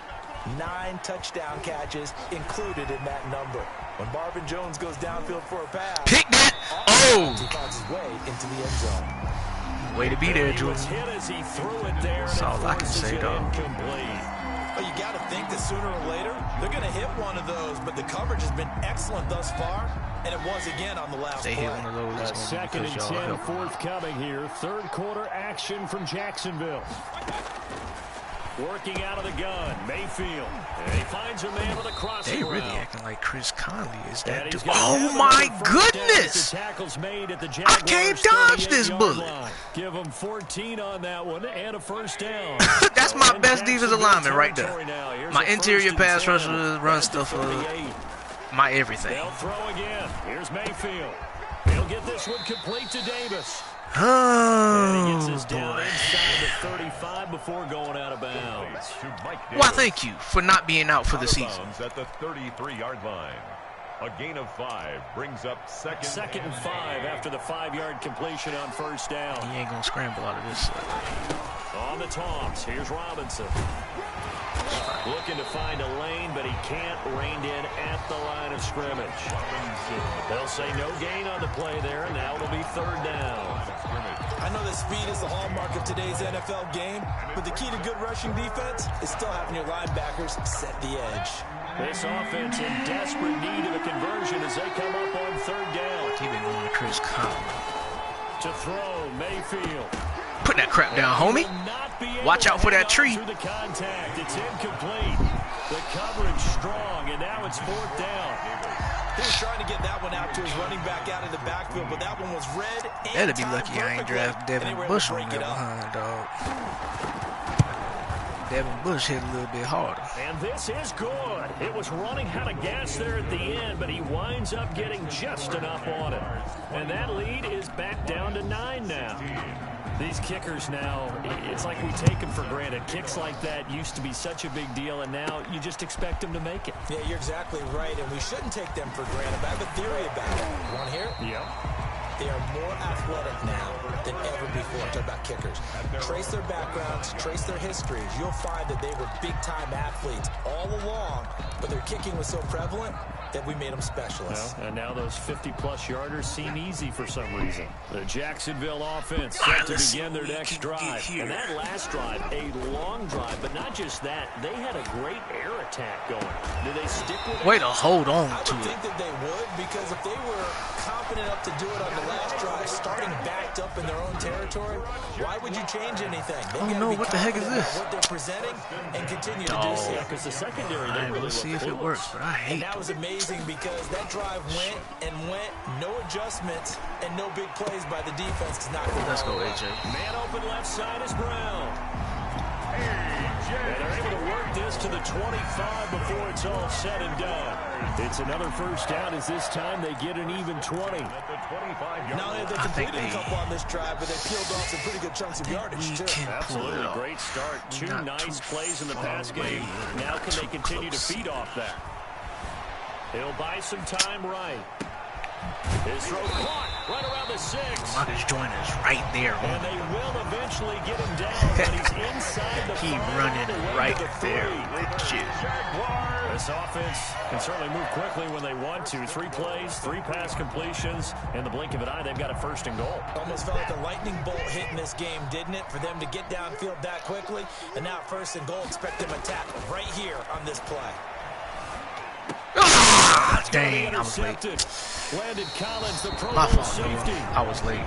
9 touchdown catches included in that number. When Marvin Jones goes downfield for a pass, pick that! Oh! He finds his way into the end zone. Way to be there, Jordan. That's all I can say, dog. Well, you got to think that sooner or later, they're going to hit one of those, but the coverage has been excellent thus far, and it was again on the last play. They hit one of those. Second and 10 forthcoming here. Third quarter action from Jacksonville. Working out of the gun, Mayfield. And he finds a man with a crossing They really route. acting like Chris Conley is that dude. Oh my goodness! I can't dodge this bullet. Give him 14 on that one and a first down. That's my best defensive lineman right there. My interior pass rusher run stuff, my everything. They'll throw again. Here's Mayfield. He'll get this one complete to Davis. And he gets us down inside the 35 before going out of bounds. Why, thank you for not being out for the season. At the 33-yard line. A gain of 5 brings up second and 5 after the 5-yard completion on first down. He ain't gonna scramble out of this. On the toss, here's Robinson. Looking to find a lane, but he can't. Reined in at the line of scrimmage. They'll say no gain on the play there, and now it'll be third down. I know that speed is the hallmark of today's NFL game, but the key to good rushing defense is still having your linebackers set the edge. This offense in desperate need of a conversion as they come up on third down. He been going to Chris Conley. To throw, Mayfield. Put that crap down, homie. Watch out for that tree. The contact, it's incomplete. The coverage strong, and now it's fourth down. He was trying to get that one out to his running back out of the backfield, but that one was red. That'd be lucky I ain't draft Devin Bush on that behind, dog. Devin Bush hit a little bit harder. And this is good. It was running out of gas there at the end, but he winds up getting just enough on it. And that lead is back down to 9 now. These kickers now, it's like we take them for granted. Kicks like that used to be such a big deal, and now you just expect them to make it. Yeah, you're exactly right, and we shouldn't take them for granted. But I have a theory about it. You want to hear it? Yep. They are more athletic now than ever before. Talk about kickers. Trace their backgrounds, trace their histories. You'll find that they were big-time athletes all along, but their kicking was so prevalent that we made them specialists. Well, and now those 50-plus yarders seem easy for some reason. The Jacksonville offense set to begin their next drive. And that last drive, a long drive, but not just that. They had a great air attack going. Do they stick with it? Way to hold on to I would think that they would, because if they were confident enough to do it on the last drive, starting backed up in their own territory, why would you change anything? Oh no, what the heck is this? What they're presenting and continue to do so. Because the secondary, I ain't really see if it works, but I hate it. That was amazing because that drive went and went, no adjustments and no big plays by the defense. Let's go, AJ. Man open left side is Brown. And they're able to work this to the 25 before it's all said and done. It's another first down as this time they get an even 20. Now they completed a couple on this drive, but they peeled off some pretty good chunks of yardage too. Absolutely great start. Two nice plays in the pass game. Now can they continue to feed off that? He'll buy some time right. His throw caught right around the 6. Marcus Joyner's right there. And they will eventually get him down, but he's inside the He 5 running right there with you. This offense can certainly move quickly when they want to. 3 plays, 3 pass completions. In the blink of an eye, they've got a 1st and goal. Almost felt like a lightning bolt hit in this game, didn't it? For them to get downfield that quickly. And now 1st and goal, expect them to tackle right here on this play. Ah, dang, I was late. Landed Collins, the Pro My Bowl fault, safety. I was late.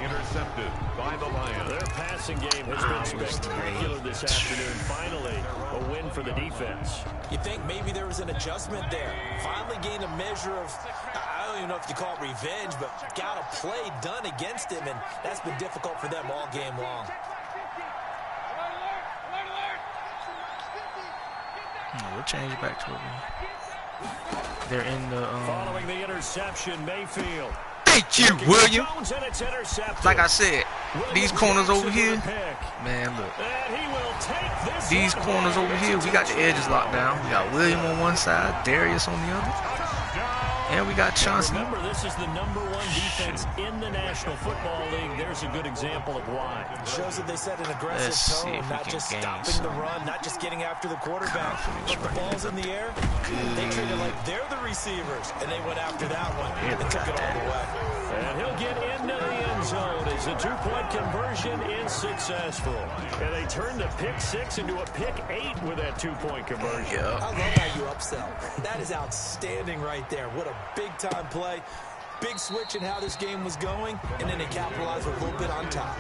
Intercepted by the Lions. Their passing game has been spectacular this afternoon. Finally, a win for the defense. You think maybe there was an adjustment there. Finally gained a measure of, I don't even know if you call it revenge, but got a play done against him, and that's been difficult for them all game long. We'll change it back to it. They're in the Following the interception, Mayfield. Thank you, William. Jones, and it's intercepted. Like I said, these corners over here, Pick. man, look. And he will take this These one. corners over here, we got the edges locked down. We got William on one side, Darius on the other, and we got Chauncey. Remember, this is the #1 defense in the National Football League. There's a good example of why. It shows that they set an Let's aggressive see tone, if we not can just gain stopping some the run, not just getting after the quarterback, confidence but the right ball's in the air. They treat it like they're the receivers, and they went after that one and took it all the way. And he'll get into the end zone as the 2-point conversion is successful. And they turned the pick 6 into a pick 8 with that 2-point conversion. I love how you upsell. That is outstanding right there. What a big-time play. Big switch in how this game was going, and then they capitalized with a little bit on top.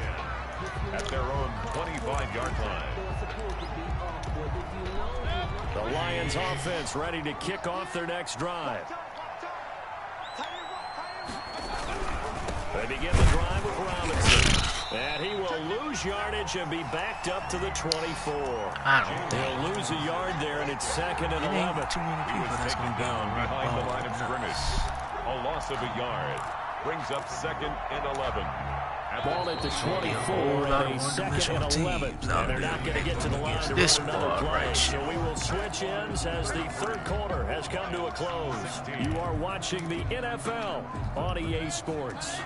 At their own 25-yard line. The Lions offense ready to kick off their next drive. They begin the drive with Robinson. And he will lose yardage and be backed up to the 24. He'll lose a yard there, and it's 2nd and 11. Too many people that's going to be Down behind the line of scrimmage. A loss of a yard brings up 2nd and 11. Ball at the 24, and a 2nd and 11. And they're not going to get to the line to run another play. So we will switch ends as the 3rd quarter has come to a close. You are watching the NFL on EA Sports.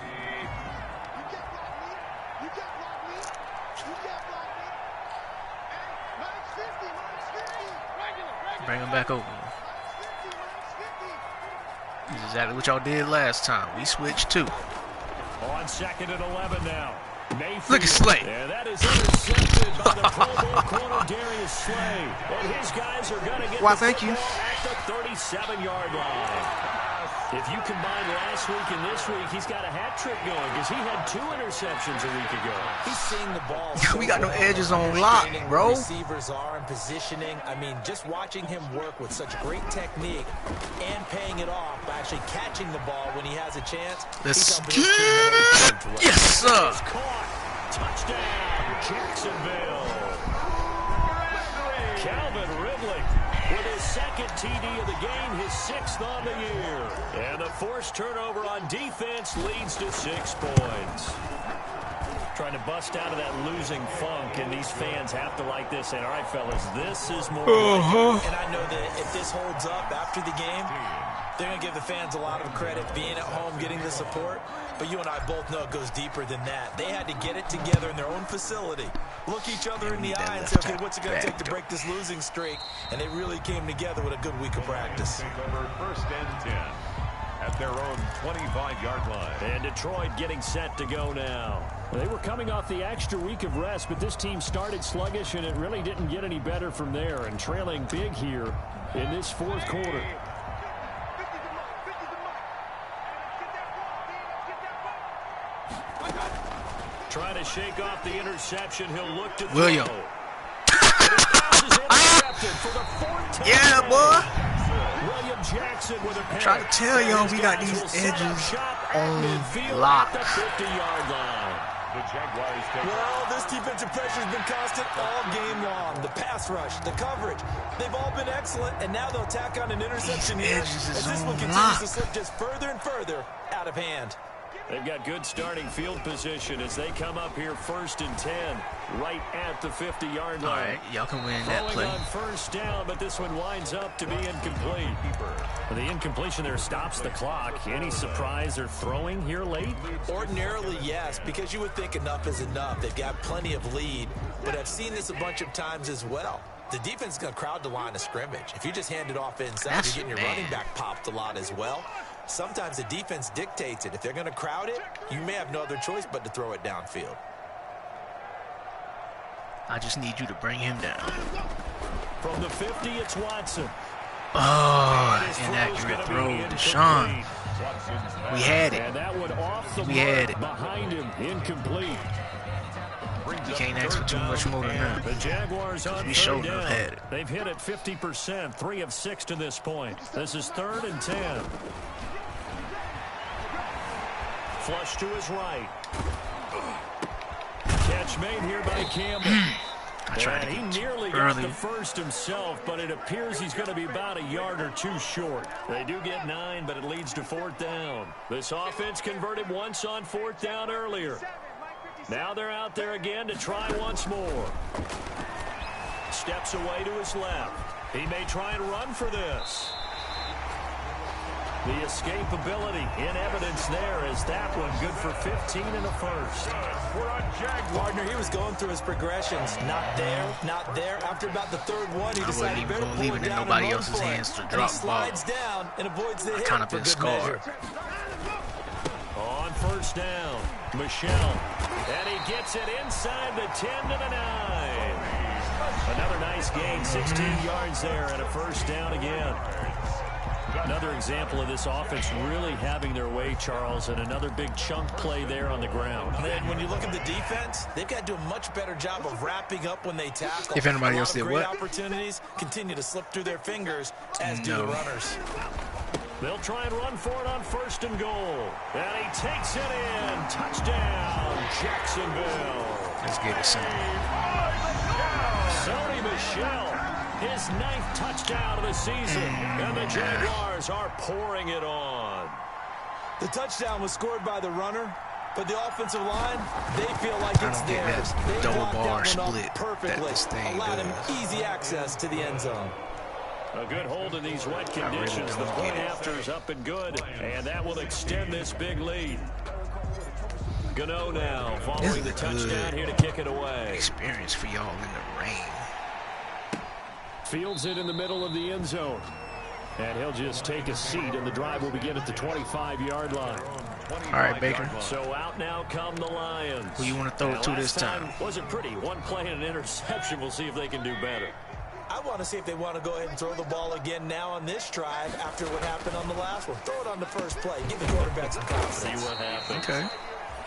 Bring him back over. This is exactly what y'all did last time. We switched too. On 2nd and 11 now. Mayfield. Look at Slay. And that is intercepted by the Pro Bowl corner Darius Slay. And his guys are going to get the thank you. football at the 37-yard line. If you combine last week and this week, he's got a hat trick going because he had 2 interceptions a week ago. He's seeing the ball. We got no edges on lock, bro. Receivers are in positioning. I mean, just watching him work with such great technique and paying it off by actually catching the ball when he has a chance. Let's get it. Yes, sir. Touchdown, Jacksonville. Calvin Ridley with his 2nd TD of the game, his 6th on the year. And the forced turnover on defense leads to 6 points. Trying to bust out of that losing funk, and these fans have to like this. And all right, fellas, this is more. And I know that if this holds up after the game, they're going to give the fans a lot of credit being at home, getting the support. But you and I both know it goes deeper than that. They had to get it together in their own facility, look each other in the eye and say, okay, what's it going to take to break this losing streak? And they really came together with a good week of practice. Over 1st and 10 at their own 25-yard line. And Detroit getting set to go now. They were coming off the extra week of rest, but this team started sluggish, and it really didn't get any better from there. And trailing big here in this 4th quarter. Trying to shake off the interception. He'll look to William. Yeah, boy. William Jackson with a I'm trying to tell y'all we got these edges on lock. Well, this defensive pressure has been constant all game long. The pass rush, the coverage, they've all been excellent, and now they'll tack on an interception here as this one continues to slip just further and further out of hand. They've got good starting field position as they come up here 1st and 10, right at the 50-yard line. All right, y'all can win that play. On 1st down, but this one winds up to be incomplete. The incompletion there stops the clock. Any surprise or throwing here late? Ordinarily, yes, because you would think enough is enough. They've got plenty of lead, but I've seen this a bunch of times as well. The defense is going to crowd the line of scrimmage. If you just hand it off inside, you're getting your running back popped a lot as well. Sometimes the defense dictates it. If they're going to crowd it, you may have no other choice but to throw it downfield. I just need you to bring him down. From the 50, it's Watson. Oh, inaccurate throw, Deshaun. We had it. And that one off the We had it. Behind him, incomplete. You can't ask for too much more than that. The Jaguars on We 3rd showed down. enough had it. They've hit it 50%, 3 of 6 to this point. This is 3rd and 10. Flush to his right. Catch made here by Campbell. I tried to He get nearly got the first himself, but it appears he's going to be about a yard or two short. They do get 9, but it leads to 4th down. This offense converted once on 4th down earlier. Now they're out there again to try once more. Steps away to his left. He may try and run for this. The escapability in evidence there is that one good for 15 and a first. Gardner, he was going through his progressions. Not there, not there. After about the 3rd one, he decided even better gonna pull leave it it in down nobody and run else's for it. hands to And drop he the ball. slides down and avoids the hit kind of for been good scarred. measure. On 1st down, Michelle. And he gets it inside the 10 to the 9. Another nice gain, 16 yards there and a 1st down again. Another example of this offense really having their way, Charles, and another big chunk play there on the ground. And when you look at the defense, they've got to do a much better job of wrapping up when they tackle. If anybody else did great what? Opportunities continue to slip through their fingers, as do the runners. They'll try and run for it on 1st and goal. And he takes it in. Touchdown, Jacksonville. Let's get it, son. Sony Michel, his 9th touchdown of the season. And the Jaguars are pouring it on. The touchdown was scored by the runner, but the offensive line, they feel like it's theirs. They double blocked bar that one split up perfectly. that this thing Allowed him does. easy access to the end zone. A good hold in these wet conditions. The point after is up and good, and that will extend this big lead. Gano now following the touchdown here to kick it away. Experience for y'all in the rain. Fields it in the middle of the end zone. And he'll just take a seat, and the drive will begin at the 25-yard line. All right, Baker. So out now come the Lions. Who you want to throw it to this time? Wasn't pretty. One play and an interception. We'll see if they can do better. I want to see if they want to go ahead and throw the ball again now on this drive after what happened on the last one. Throw it on the first play. Give the quarterback some confidence. See what happens. Okay.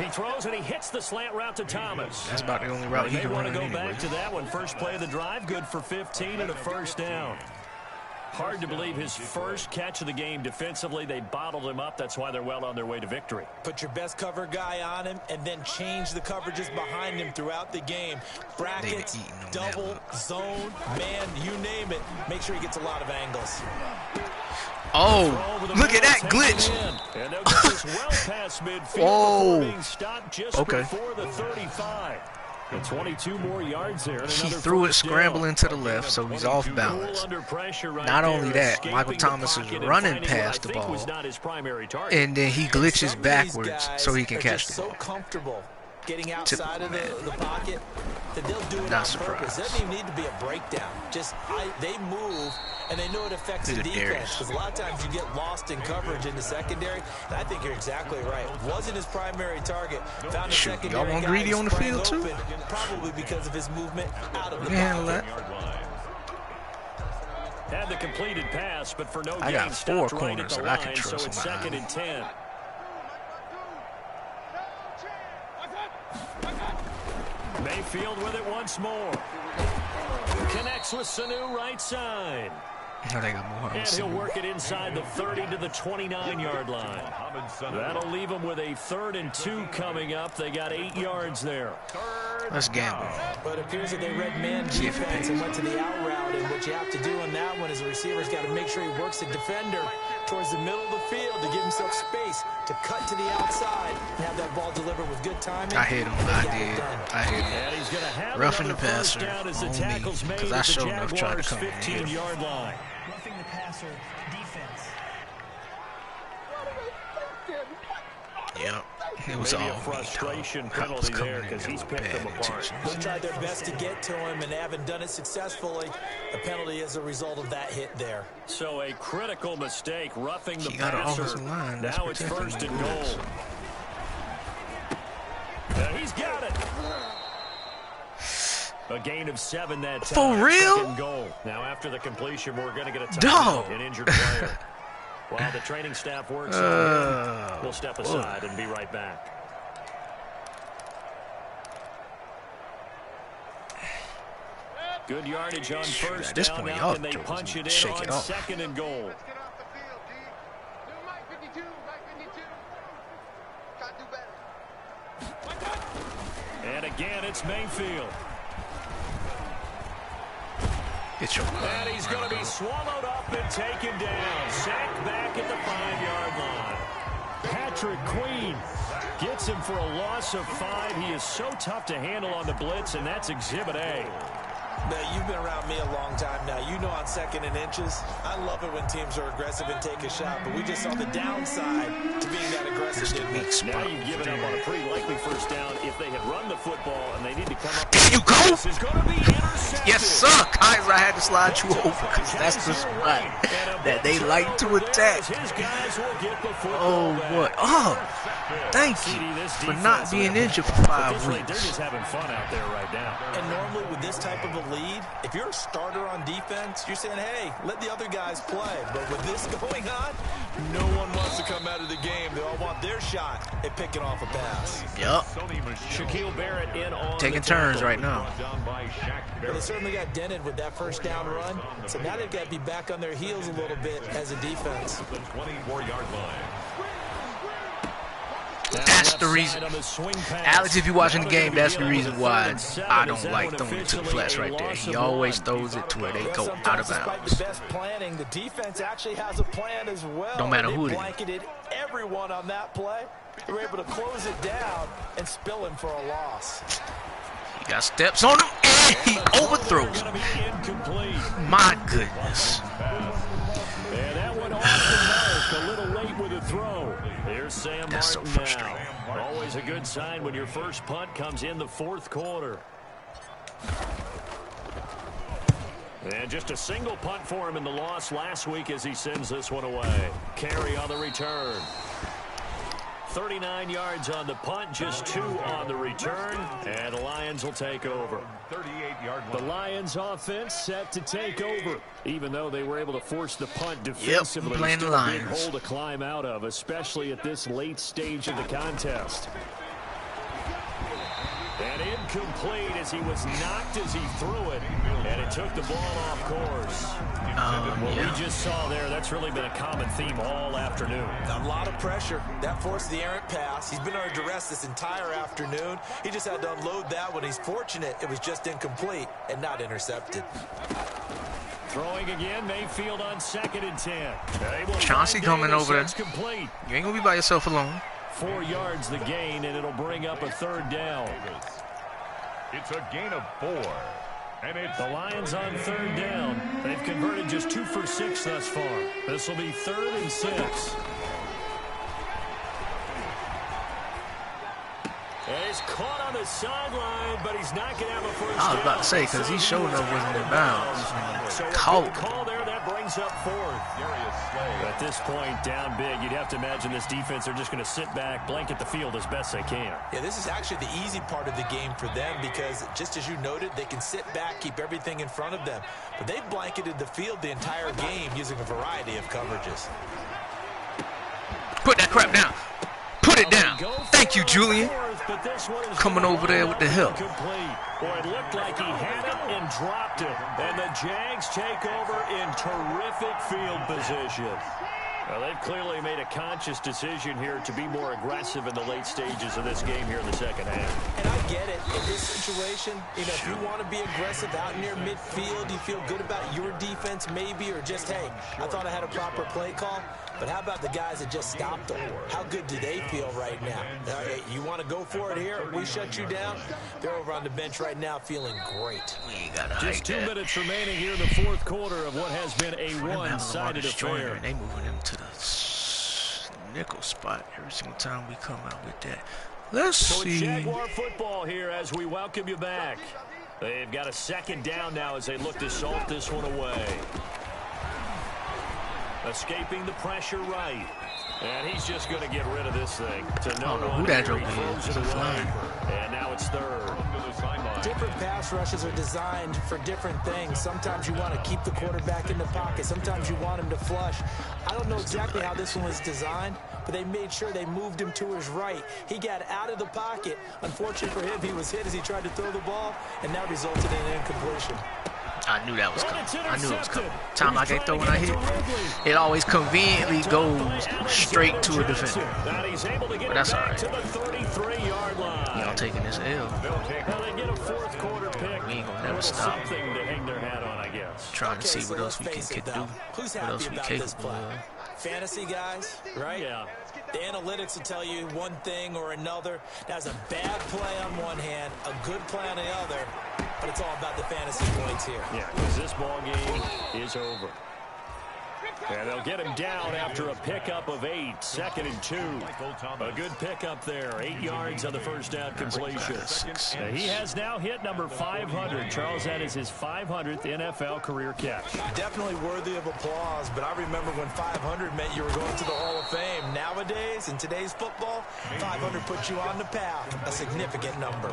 He throws and he hits the slant route to Thomas. That's about the only route he They can want run to go anyway. back to that one. First play of the drive, good for 15 and a 1st down. Hard to believe his first catch of the game defensively. They bottled him up. That's why they're well on their way to victory. Put your best cover guy on him and then change the coverages behind him throughout the game. Brackets, double, zone, man, you name it. Make sure he gets a lot of angles. Oh, look at that glitch. And they'll get this well past midfield Whoa. before being stopped just before the 35. And 22 more yards there. He threw it scrambling to the left, so he's off balance. Not only that, Michael Thomas is running past the ball, and then he glitches backwards so he can catch the ball. So comfortable getting outside of the pocket that they'll do it Not on surprised. purpose. It doesn't even need to be a breakdown. Just they move, and they know it affects the defense. Because a lot of times you get lost in coverage in the secondary. And I think you're exactly right. Wasn't his primary target. Found a secondary y'all want guy Greedy on the sprang field too? open, probably because of his movement out of the handle pocket. that. Had the completed pass, but for no gain, I got 4 stopped right at corners the that I can line, trust so it's behind. 2nd and 10. Mayfield with it once more. Connects with Sanu right side. No, they got more. And he'll work it inside the 30 to the 29-yard line. That'll leave them with a 3rd and 2 coming up. They got 8 yards there. Let's gamble. But it appears that they read man defense and went to the out route. And what you have to do on that one is the receiver's got to make sure he works the defender towards the middle of the field to give himself space to cut to the outside and have that ball delivered with good timing. I hit him. I hit him. Roughing the passer on me, because I sure enough tried to come in. 15-yard line. Roughing the passer defense. Yep. It was all a frustration penalty there because he's picked them apart. They tried their best to get to him and haven't done it successfully. A penalty as a result of that hit there. So a critical mistake, roughing the got an passer. offensive line. Now it's first and goal. He's got it. A gain of 7 that time. For real? Second goal. Now after the completion, we're going to get a timeout, an injured player. While the training staff works on it, we'll step aside and be right back. Good yardage on first down. Now can they punch it in on second and goal? And again, it's Mayfield. And he's going to be swallowed up and taken down. Sacked back at the 5-yard line. Patrick Queen gets him for a loss of 5. He is so tough to handle on the blitz, and that's Exhibit A. Now, you've been around me a long time now. You know on second and inches, I love it when teams are aggressive and take a shot, but we just saw the downside to being that aggressive. Now you've given up on a pretty likely first down. If they had run the football and they need to come up. There you go. This is going to be intercepted. Yes, sir. Kaiser, I had to slide you over because that's the spot that they like to attack. Oh, what? Oh, thank you for not being injured for 5 weeks. They're just having fun out there right now. And normally with this type of a lead, if you're a starter on defense, you're saying, hey, let the other guys play. But with this going on, no one wants to come out of the game. They all want their shot at picking off a pass. Yup. Shaquille Barrett in on taking turns right now. Well, they certainly got dented with that first down run. So now they've got to be back on their heels a little bit as a defense. The 24-yard line. That's the reason. Alex, if you're watching the game, that's the reason why I don't like throwing it to the flats right there. He always throws it to where they go out of bounds. The best planning, the defense actually has a plan as well. Don't matter who it is. They blanketed everyone on that play. They were able to close it down and spill him for a loss. He got steps on him, and he overthrows him. My goodness. And that one off the mark, a little late with a throw. There's Sam That's so Martin frustrating. now. Always a good sign when your first punt comes in the 4th quarter. And just a single punt for him in the loss last week as he sends this one away. Carry on the return. 39 yards on the punt, just 2 on the return, and the Lions will take over. 38-yard line. The Lions offense set to take over. Even though they were able to force the punt defensively, playing the still a big Lions. hole to climb out of, especially at this late stage of the contest. And incomplete as he was knocked as he threw it, and it took the ball off course. What we just saw there, that's really been a common theme all afternoon. A lot of pressure. That forced the errant pass. He's been under duress this entire afternoon. He just had to unload that one. He's fortunate it was just incomplete and not intercepted. Throwing again, Mayfield on 2nd and 10. Chauncey coming over there. Complete. You ain't going to be by yourself alone. 4 yards the gain, and it'll bring up a 3rd down. It's a gain of 4. And it's The Lions on 3rd down. They've converted just 2 for 6 thus far. This will be 3rd and 6. And he's caught on the sideline, but he's not going to have a first down. I was about to say, because he showed up wasn't in bounds. So a Caught. good call there, that brings up 4th. At this point, down big, you'd have to imagine this defense are just going to sit back, blanket the field as best they can. Yeah, this is actually the easy part of the game for them because, just as you noted, they can sit back, keep everything in front of them. But they've blanketed the field the entire game using a variety of coverages. Put that crap down. Put it down. Thank you, Julian. Coming over there with the help. Boy, it looked like he had it and dropped it. And the Jags take over in terrific field position. Well, they've clearly made a conscious decision here to be more aggressive in the late stages of this game here in the second half. And I get it. In this situation, if you want to be aggressive out near midfield, you feel good about your defense maybe, or just, hey, I thought I had a proper play call. But how about the guys that just stopped them? How good do they feel right now? You want to go for it here? We shut you down? They're over on the bench right now feeling great. Just 2 minutes remaining here in the fourth quarter of what has been a one-sided affair. They moving him to the nickel spot every single time we come out with that. Let's see. It's Jaguar football here as we welcome you back. They've got a second down now as they look to salt this one away. Escaping the pressure right. And he's just going to get rid of this thing. To no one. Who that drove throws it away. And now it's third. Different pass rushes are designed for different things. Sometimes you want to keep the quarterback in the pocket. Sometimes you want him to flush. I don't know exactly how this one was designed, but they made sure they moved him to his right. He got out of the pocket. Unfortunately for him, he was hit as he tried to throw the ball, and that resulted in an incompletion. I knew that was coming. I knew it was coming. Time I get throw when I hit, it always conveniently goes straight to a defender. But that's all right. Y'all taking this L. We ain't gonna never stop. Trying to see what else we can do. What else we capable of. Fantasy guys, right? Yeah. The analytics will tell you one thing or another. That's a bad play on one hand, a good play on the other. But it's all about the fantasy points here. Yeah, because this ball game is over. And they'll get him down after a pickup of 8, 2nd and 2. A good pickup there, 8 yards on the first down completion. He has now hit number 500. Charles, that is his 500th NFL career catch. Definitely worthy of applause, but I remember when 500 meant you were going to the Hall of Fame. Nowadays, in today's football, 500 puts you on the path, a significant number.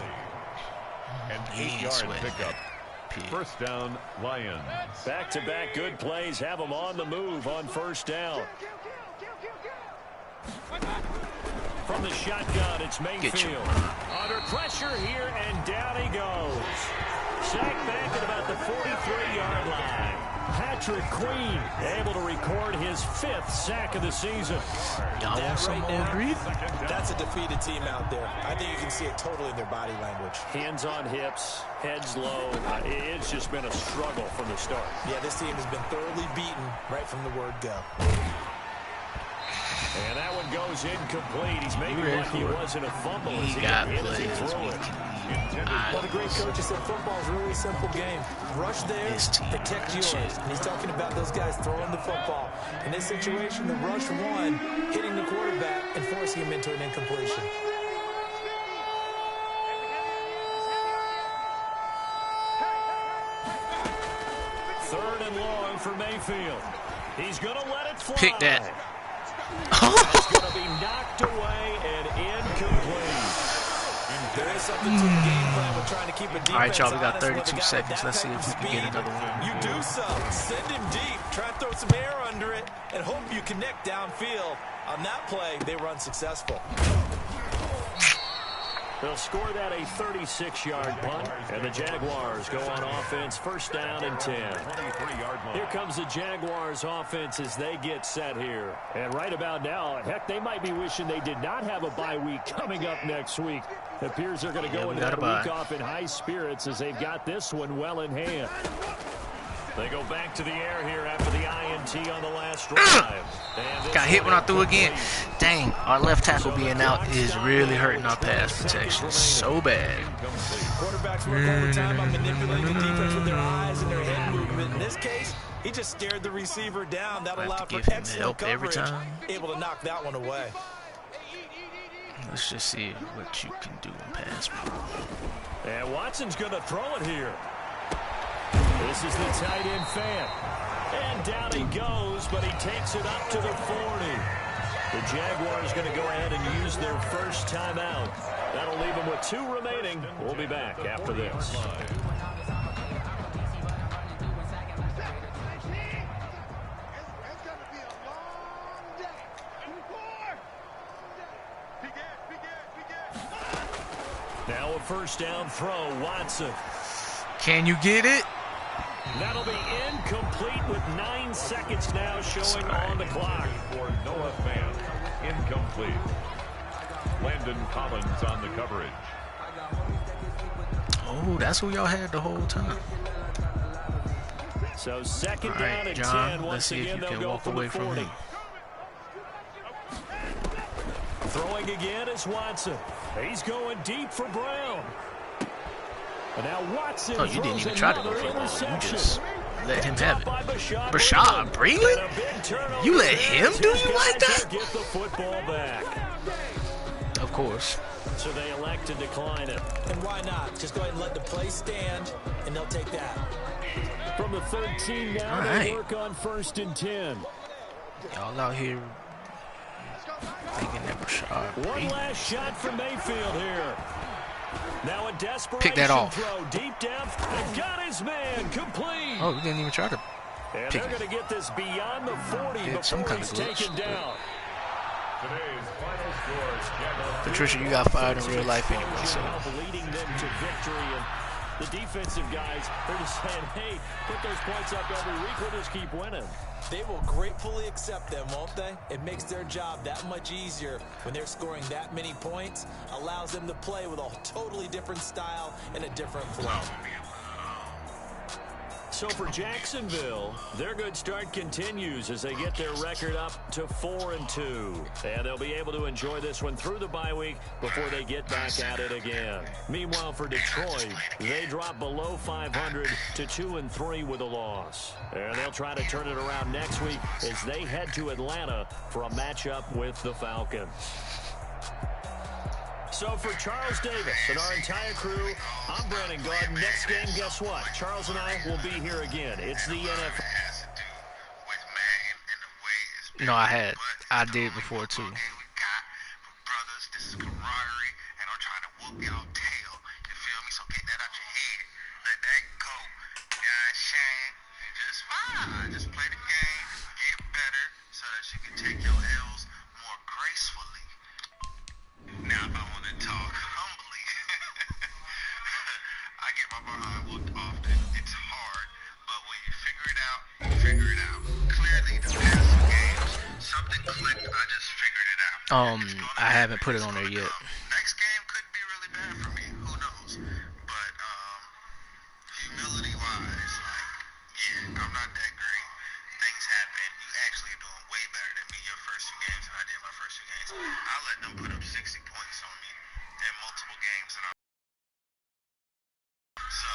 An 8-yard pickup. First down, Lions. Back-to-back good plays have them on the move on first down. From the shotgun, it's Mayfield. Under pressure here, and down he goes. Sacked back at about the 43-yard line. Patrick Queen able to record his 5th sack of the season. Y'all want some more grief? That's a defeated team out there. I think you can see it totally in their body language. Hands on hips, heads low. It's just been a struggle from the start. Yeah, this team has been thoroughly beaten right from the word go. And that one goes incomplete. He's maybe lucky it wasn't a fumble. He got plays. Well, the great coach said football is a really simple game. Rush there, protect yours. And he's talking about those guys throwing the football. In this situation, the rush won, hitting the quarterback and forcing him into an incompletion. Third and long for Mayfield. He's going to let it fly. Pick that. It's going to be knocked away and incomplete. There is something to the game plan with trying to keep a defense. All right, y'all, we got honest 32 seconds. Let's see if we can get another one. You do so. Send him deep. Try to throw some air under it and hope you connect downfield. On that play, they were unsuccessful. They'll score that a 36-yard punt, and the Jaguars go on offense, first down and 10. Here comes the Jaguars offense as they get set here. And right about now, heck, they might be wishing they did not have a bye week coming up next week. It appears they're going to go into that week off in high spirits as they've got this one well in hand. They go back to the air here after the INT on the last drive. Got hit when I threw again. Dang, our left tackle being out is really hurting our pass protection so bad. Quarterbacks work overtime on manipulating the defense with their eyes and their head movement. In this case, he just stared the receiver down. That allowed for excellent coverage. Able to knock that one away. Let's just see what you can do in pass. And Watson's going to throw it here. This is the tight end fan. And down he goes, but he takes it up to the 40. The Jaguars going to go ahead and use their first timeout. That'll leave them with 2 remaining. We'll be back after this. Now a first down throw, Watson. Can you get it? That'll be incomplete with 9 seconds now showing on the clock. For Noah Fant, incomplete. Landon Collins on the coverage. Oh, that's who y'all had the whole time. So second down and John, 10. let's Once see if again, you they'll can go walk for away the from 40. him. Throwing again is Watson. He's going deep for Brown. And now Watson. Oh, you didn't even try to go for the ball. You just let him have it. Rashad Breeland? You let him do you like that? Get the football back. Of course. So they elect to decline it. And why not? Just go ahead and let the play stand, and they'll take that. From the 13 now, they work on 1st and 10. Y'all out here thinking that Rashad One Breeland. last shot for Mayfield here. Now a desperation Pick that off. throw, deep depth, and got his man complete. Oh, you didn't even try to And pick they're going to get this beyond the 40 Did some before kind he's of glitch, taken down. Today's final score scheduled. Patricia, you got fired in real life anyway, so Leading them to victory, and the defensive guys, they're just saying, hey, put those points up every week, we'll just keep winning. They will gratefully accept them, won't they? It makes their job that much easier when they're scoring that many points, allows them to play with a totally different style and a different flow. So for Jacksonville, their good start continues as they get their record up to 4-2. And they'll be able to enjoy this one through the bye week before they get back at it again. Meanwhile, for Detroit, they drop below 500 to 2-3 with a loss. And they'll try to turn it around next week as they head to Atlanta for a matchup with the Falcons. So for Charles Davis and our entire crew, I'm Brandon Garden. Next game, guess what? Charles and I will be here again. It's the NFL. no, I did before too. Just play the game, get better, so that you can take your L's more gracefully. Now, if I want to talk humbly, I get my behind whooped often. It's hard, but when you figure it out, you figure it out. Clearly, the past two games, something clicked. I just figured it out. I haven't put it on there yet. Next game could be really bad for me. Who knows? But humility-wise, yeah, I'm not that great. Things happen. You actually are doing way better than me your first two games than I did my first two games. I let them put up 60 points on me in multiple games. So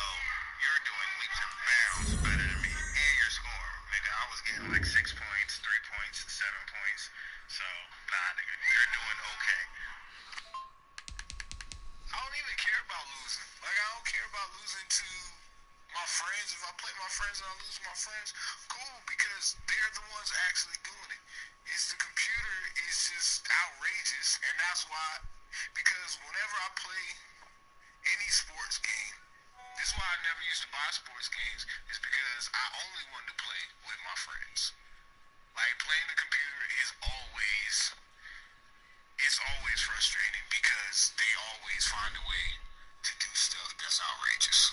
you're doing leaps and bounds better than me, and you're scoring. Nigga, I was getting like 6 points, 3 points, 7 points. So, nah, nigga, you're doing okay. I don't even care about losing. Like, I don't care about losing to my friends. If I play my friends and I lose my friends, cool, because they're the ones actually doing it. It's the computer is just outrageous, and that's why, because whenever I play any sports game, this is why I never used to buy sports games, is because I only wanted to play with my friends. Like, playing the computer is always frustrating because they always find a way to do stuff that's outrageous.